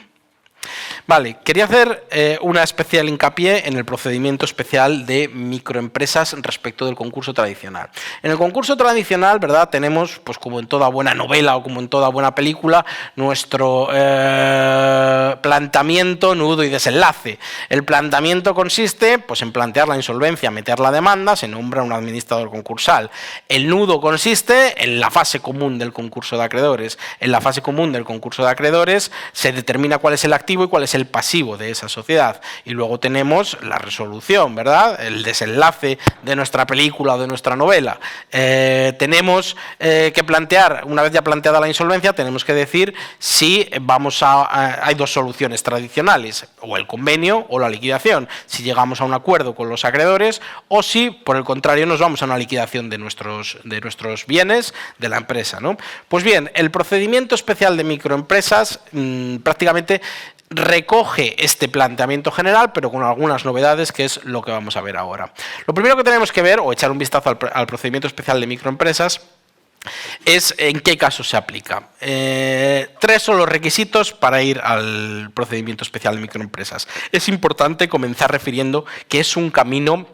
Vale, quería hacer una especial hincapié en el procedimiento especial de microempresas respecto del concurso tradicional. En el concurso tradicional, ¿verdad?, tenemos, pues como en toda buena novela o como en toda buena película, nuestro planteamiento, nudo y desenlace. El planteamiento consiste, pues, en plantear la insolvencia, meter la demanda, se nombra un administrador concursal. El nudo consiste en la fase común del concurso de acreedores. En la fase común del concurso de acreedores se determina cuál es el activo y cuál es el pasivo de esa sociedad. Y luego tenemos la resolución, ¿verdad?, el desenlace de nuestra película o de nuestra novela. Tenemos que plantear, una vez ya planteada la insolvencia, tenemos que decir si hay dos soluciones tradicionales, o el convenio o la liquidación, si llegamos a un acuerdo con los acreedores o si, por el contrario, nos vamos a una liquidación de nuestros bienes de la empresa, ¿no? Pues bien, el procedimiento especial de microempresas prácticamente recoge este planteamiento general, pero con algunas novedades, que es lo que vamos a ver ahora. Lo primero que tenemos que ver, o echar un vistazo al procedimiento especial de microempresas, es en qué casos se aplica. 3 son los requisitos para ir al procedimiento especial de microempresas. Es importante comenzar refiriendo que es un camino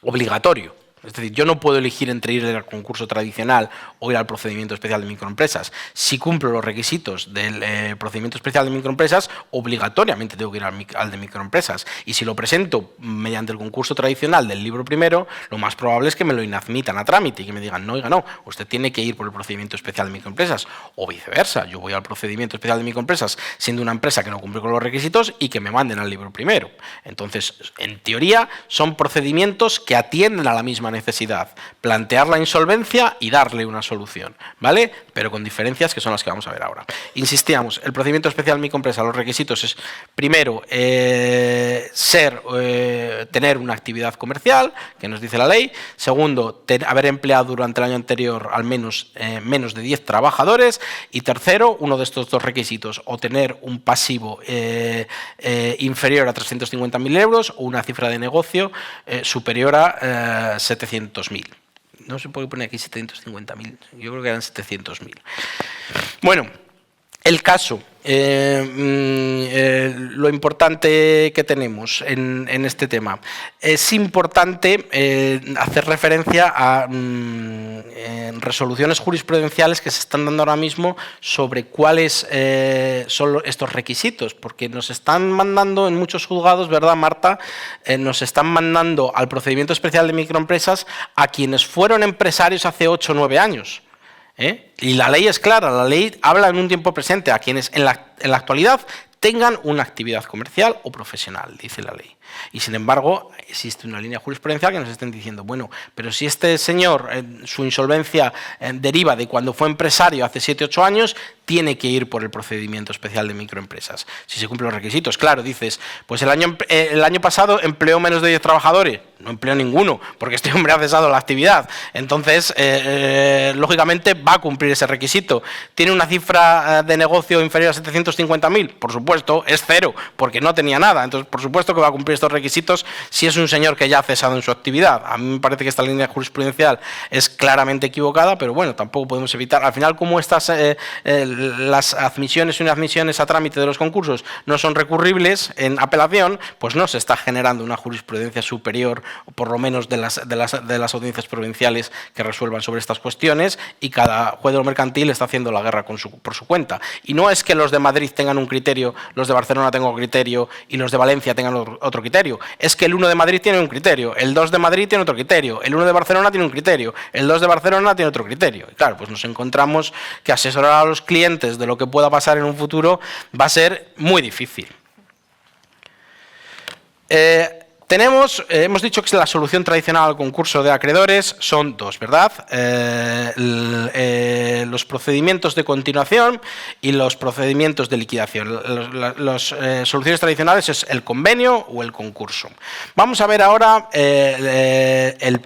obligatorio. Es decir, yo no puedo elegir entre ir al concurso tradicional o ir al procedimiento especial de microempresas. Si cumplo los requisitos del procedimiento especial de microempresas, obligatoriamente tengo que ir al de microempresas. Y si lo presento mediante el concurso tradicional del libro primero, lo más probable es que me lo inadmitan a trámite y que me digan, no, oiga, no, usted tiene que ir por el procedimiento especial de microempresas. O viceversa, yo voy al procedimiento especial de microempresas siendo una empresa que no cumple con los requisitos y que me manden al libro primero. Entonces, en teoría, son procedimientos que atienden a la misma necesidad, plantear la insolvencia y darle una solución, ¿vale? Pero con diferencias que son las que vamos a ver ahora. Insistíamos, el procedimiento especial de microempresa, los requisitos es, primero, tener una actividad comercial, que nos dice la ley. Segundo, haber empleado durante el año anterior al menos menos de 10 trabajadores. Y tercero, uno de estos dos requisitos, o tener un pasivo inferior a 350.000 euros o una cifra de negocio superior a 700.000. No sé por qué pone aquí 750.000, yo creo que eran 700.000. Bueno, el caso, lo importante que tenemos en este tema. Es importante hacer referencia a resoluciones jurisprudenciales que se están dando ahora mismo sobre cuáles son estos requisitos, porque nos están mandando en muchos juzgados, ¿verdad, Marta? Nos están mandando al procedimiento especial de microempresas a quienes fueron empresarios hace 8 o 9 años. Y la ley es clara, la ley habla en un tiempo presente a quienes en la actualidad tengan una actividad comercial o profesional, dice la ley. Y sin embargo, existe una línea jurisprudencial que nos estén diciendo, bueno, pero si este señor, su insolvencia deriva de cuando fue empresario hace 7 o 8 años, tiene que ir por el procedimiento especial de microempresas. Si se cumplen los requisitos, claro, dices, pues el año pasado empleó menos de 10 trabajadores, no empleó ninguno, porque este hombre ha cesado la actividad. Entonces, lógicamente, va a cumplir ese requisito. ¿Tiene una cifra de negocio inferior a 750.000? Por supuesto, es 0, porque no tenía nada. Entonces, por supuesto que va a cumplir estos requisitos si es un señor que ya ha cesado en su actividad. A mí me parece que esta línea jurisprudencial es claramente equivocada, pero bueno, tampoco podemos evitar. Al final, como estas las admisiones y inadmisiones a trámite de los concursos no son recurribles en apelación, pues no se está generando una jurisprudencia superior, o por lo menos de las audiencias provinciales que resuelvan sobre estas cuestiones, y cada juez de lo mercantil está haciendo la guerra por su cuenta. Y no es que los de Madrid tengan un criterio, los de Barcelona tengan un criterio y los de Valencia tengan otro criterio. Es que el 1 de Madrid tiene un criterio, el 2 de Madrid tiene otro criterio, el 1 de Barcelona tiene un criterio, el 2 de Barcelona tiene otro criterio. Y claro, pues nos encontramos que asesorar a los clientes de lo que pueda pasar en un futuro va a ser muy difícil. Hemos dicho que la solución tradicional al concurso de acreedores son dos, ¿verdad? Los procedimientos de continuación y los procedimientos de liquidación. Las soluciones tradicionales es el convenio o el concurso. Vamos a ver ahora el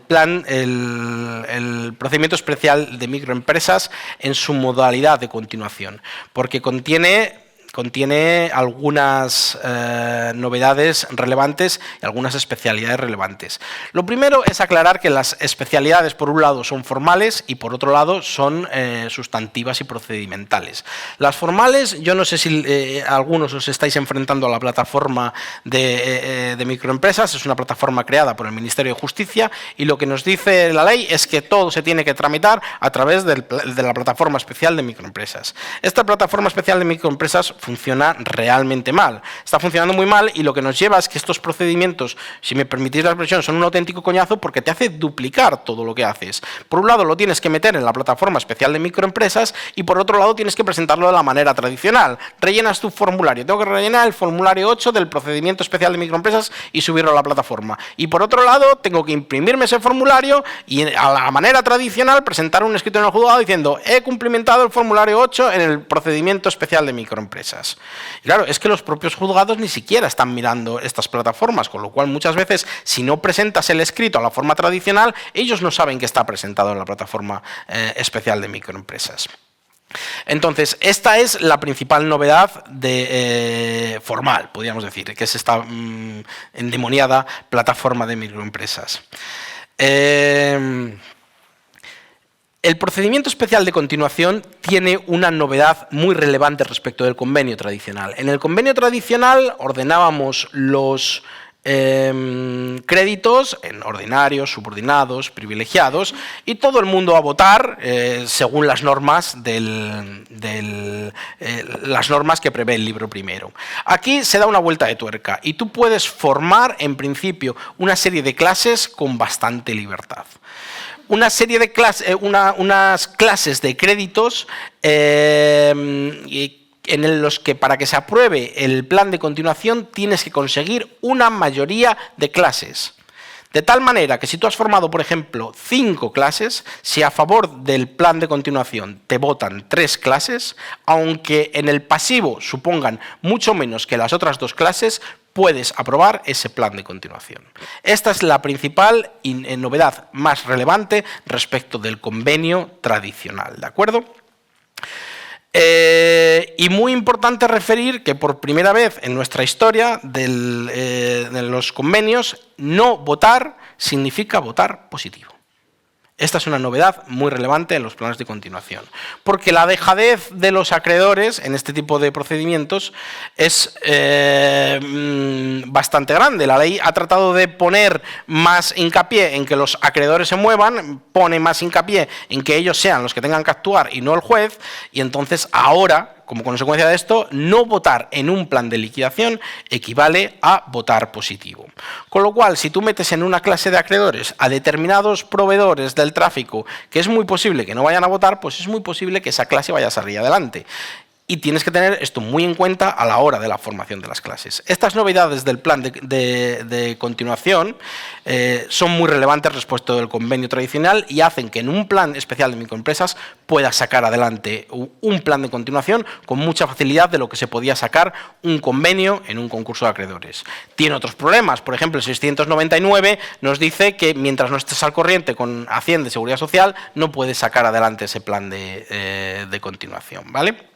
procedimiento especial de microempresas en su modalidad de continuación, porque contiene algunas novedades relevantes y algunas especialidades relevantes. Lo primero es aclarar que las especialidades, por un lado, son formales y, por otro lado, son sustantivas y procedimentales. Las formales, yo no sé si algunos os estáis enfrentando a la plataforma de microempresas, es una plataforma creada por el Ministerio de Justicia, y lo que nos dice la ley es que todo se tiene que tramitar a través de la plataforma especial de microempresas. Esta plataforma especial de microempresas funciona realmente mal. Está funcionando muy mal, y lo que nos lleva es que estos procedimientos, si me permitís la expresión, son un auténtico coñazo porque te hace duplicar todo lo que haces. Por un lado lo tienes que meter en la plataforma especial de microempresas y por otro lado tienes que presentarlo de la manera tradicional. Rellenas tu formulario. Tengo que rellenar el formulario 8 del procedimiento especial de microempresas y subirlo a la plataforma. Y por otro lado tengo que imprimirme ese formulario y a la manera tradicional presentar un escrito en el juzgado diciendo: he cumplimentado el formulario 8 en el procedimiento especial de microempresas. Y claro, es que los propios juzgados ni siquiera están mirando estas plataformas, con lo cual muchas veces, si no presentas el escrito a la forma tradicional, ellos no saben que está presentado en la plataforma especial de microempresas. Entonces, esta es la principal novedad formal, podríamos decir, que es esta endemoniada plataforma de microempresas. El procedimiento especial de continuación tiene una novedad muy relevante respecto del convenio tradicional. En el convenio tradicional ordenábamos los créditos en ordinarios, subordinados, privilegiados, y todo el mundo a votar según las normas las normas que prevé el libro primero. Aquí se da una vuelta de tuerca y tú puedes formar en principio una serie de clases con bastante libertad. Una serie de unas clases de créditos en los que, para que se apruebe el plan de continuación, tienes que conseguir una mayoría de clases. De tal manera que si tú has formado, por ejemplo, 5 clases, si a favor del plan de continuación te votan 3 clases, aunque en el pasivo supongan mucho menos que las otras 2 clases, puedes aprobar ese plan de continuación. Esta es la principal novedad más relevante respecto del convenio tradicional, ¿de acuerdo? Y muy importante referir que por primera vez en nuestra historia de los convenios, no votar significa votar positivo. Esta es una novedad muy relevante en los planes de continuación, porque la dejadez de los acreedores en este tipo de procedimientos es bastante grande. La ley ha tratado de poner más hincapié en que los acreedores se muevan, pone más hincapié en que ellos sean los que tengan que actuar y no el juez, y entonces ahora, como consecuencia de esto, no votar en un plan de liquidación equivale a votar positivo. Con lo cual, si tú metes en una clase de acreedores a determinados proveedores del tráfico, que es muy posible que no vayan a votar, pues es muy posible que esa clase vaya a salir adelante. Y tienes que tener esto muy en cuenta a la hora de la formación de las clases. Estas novedades del plan de continuación son muy relevantes respecto del convenio tradicional y hacen que en un plan especial de microempresas puedas sacar adelante un plan de continuación con mucha facilidad de lo que se podía sacar un convenio en un concurso de acreedores. Tiene otros problemas. Por ejemplo, el 699 nos dice que mientras no estés al corriente con Hacienda y Seguridad Social, no puedes sacar adelante ese plan de continuación, ¿vale?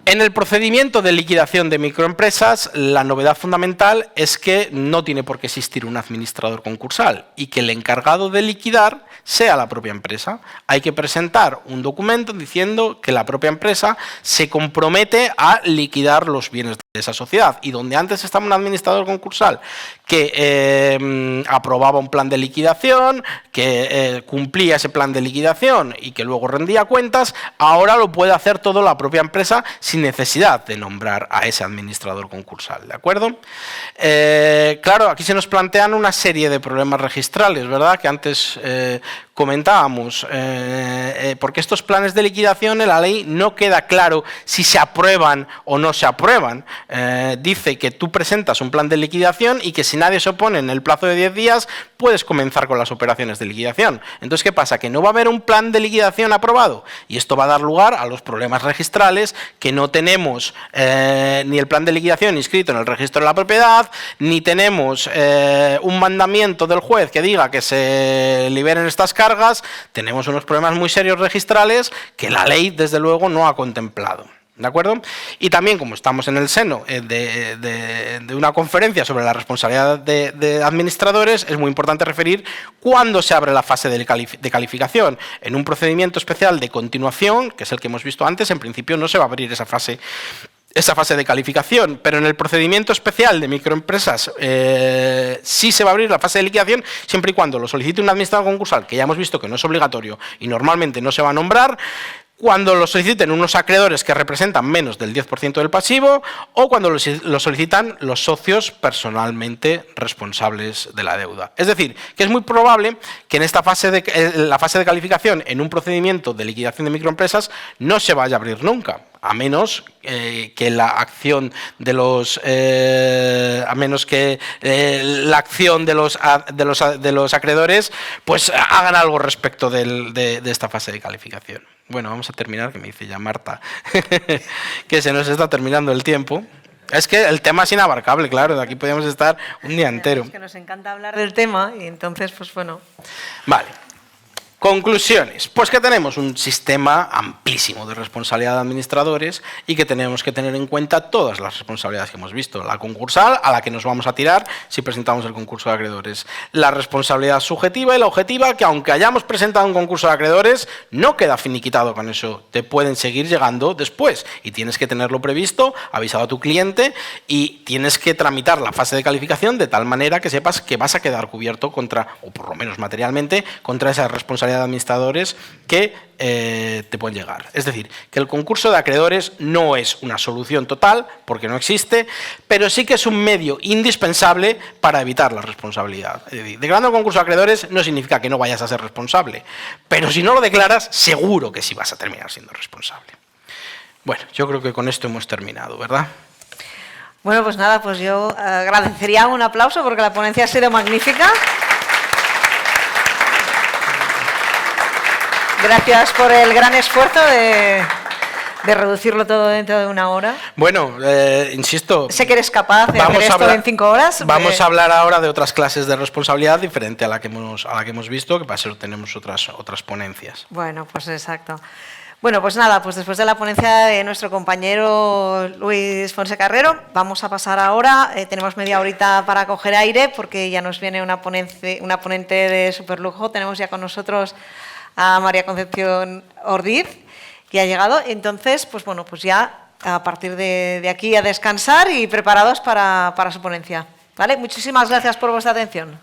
En el procedimiento de liquidación de microempresas, la novedad fundamental es que no tiene por qué existir un administrador concursal y que el encargado de liquidar sea la propia empresa. Hay que presentar un documento diciendo que la propia empresa se compromete a liquidar los bienes de esa sociedad, y donde antes estaba un administrador concursal que aprobaba un plan de liquidación, que cumplía ese plan de liquidación y que luego rendía cuentas, ahora lo puede hacer todo la propia empresa sin necesidad de nombrar a ese administrador concursal, ¿de acuerdo? Claro, aquí se nos plantean una serie de problemas registrales, ¿verdad?, que antes comentábamos, porque estos planes de liquidación en la ley no queda claro si se aprueban o no se aprueban. Dice que tú presentas un plan de liquidación y que si nadie se opone en el plazo de 10 días puedes comenzar con las operaciones de liquidación. Entonces, ¿qué pasa? Que no va a haber un plan de liquidación aprobado, y esto va a dar lugar a los problemas registrales, que no tenemos ni el plan de liquidación inscrito en el registro de la propiedad, ni tenemos un mandamiento del juez que diga que se liberen estas cargas. Tenemos unos problemas muy serios registrales que la ley, desde luego, no ha contemplado. ¿De acuerdo? Y también, como estamos en el seno de una conferencia sobre la responsabilidad de administradores, es muy importante referir cuándo se abre la fase de calificación. En un procedimiento especial de continuación, que es el que hemos visto antes, en principio no se va a abrir esa fase de calificación, pero en el procedimiento especial de microempresas sí se va a abrir la fase de liquidación, siempre y cuando lo solicite un administrador concursal, que ya hemos visto que no es obligatorio y normalmente no se va a nombrar, cuando lo soliciten unos acreedores que representan menos del 10% del pasivo, o cuando lo solicitan los socios personalmente responsables de la deuda. Es decir, que es muy probable que en esta la fase de calificación en un procedimiento de liquidación de microempresas no se vaya a abrir nunca, a menos que la acción de los acreedores pues hagan algo respecto de esta fase de calificación. Bueno, vamos a terminar, que me dice ya Marta que se nos está terminando el tiempo. Es que el tema es inabarcable, claro, de aquí podríamos estar un día entero. Es que nos encanta hablar del tema y entonces, pues bueno. Vale. Conclusiones. Pues que tenemos un sistema amplísimo de responsabilidad de administradores y que tenemos que tener en cuenta todas las responsabilidades que hemos visto. La concursal, a la que nos vamos a tirar si presentamos el concurso de acreedores. La responsabilidad subjetiva y la objetiva, que aunque hayamos presentado un concurso de acreedores, no queda finiquitado con eso. Te pueden seguir llegando después y tienes que tenerlo previsto, avisado a tu cliente, y tienes que tramitar la fase de calificación de tal manera que sepas que vas a quedar cubierto contra, o por lo menos materialmente, contra esa responsabilidad de administradores que te pueden llegar. Es decir, que el concurso de acreedores no es una solución total, porque no existe, pero sí que es un medio indispensable para evitar la responsabilidad. Es decir, declarando el concurso de acreedores no significa que no vayas a ser responsable, pero si no lo declaras, seguro que sí vas a terminar siendo responsable. Bueno, yo creo que con esto hemos terminado, ¿verdad? Bueno, pues nada, pues yo agradecería un aplauso porque la ponencia ha sido magnífica. Gracias por el gran esfuerzo de reducirlo todo dentro de una hora. Bueno, insisto... Sé que eres capaz de hacer esto en 5 horas. Vamos a hablar ahora de otras clases de responsabilidad diferente a la que hemos visto, que para eso tenemos otras ponencias. Bueno, pues exacto. Bueno, pues nada, pues después de la ponencia de nuestro compañero Luis Fonseca Herrero, vamos a pasar ahora, tenemos media horita para coger aire, porque ya nos viene una ponente de superlujo. Tenemos ya con nosotros a María Concepción Ordiz, que ha llegado. Entonces, pues bueno, pues ya a partir de aquí a descansar y preparados para su ponencia. ¿Vale? Muchísimas gracias por vuestra atención.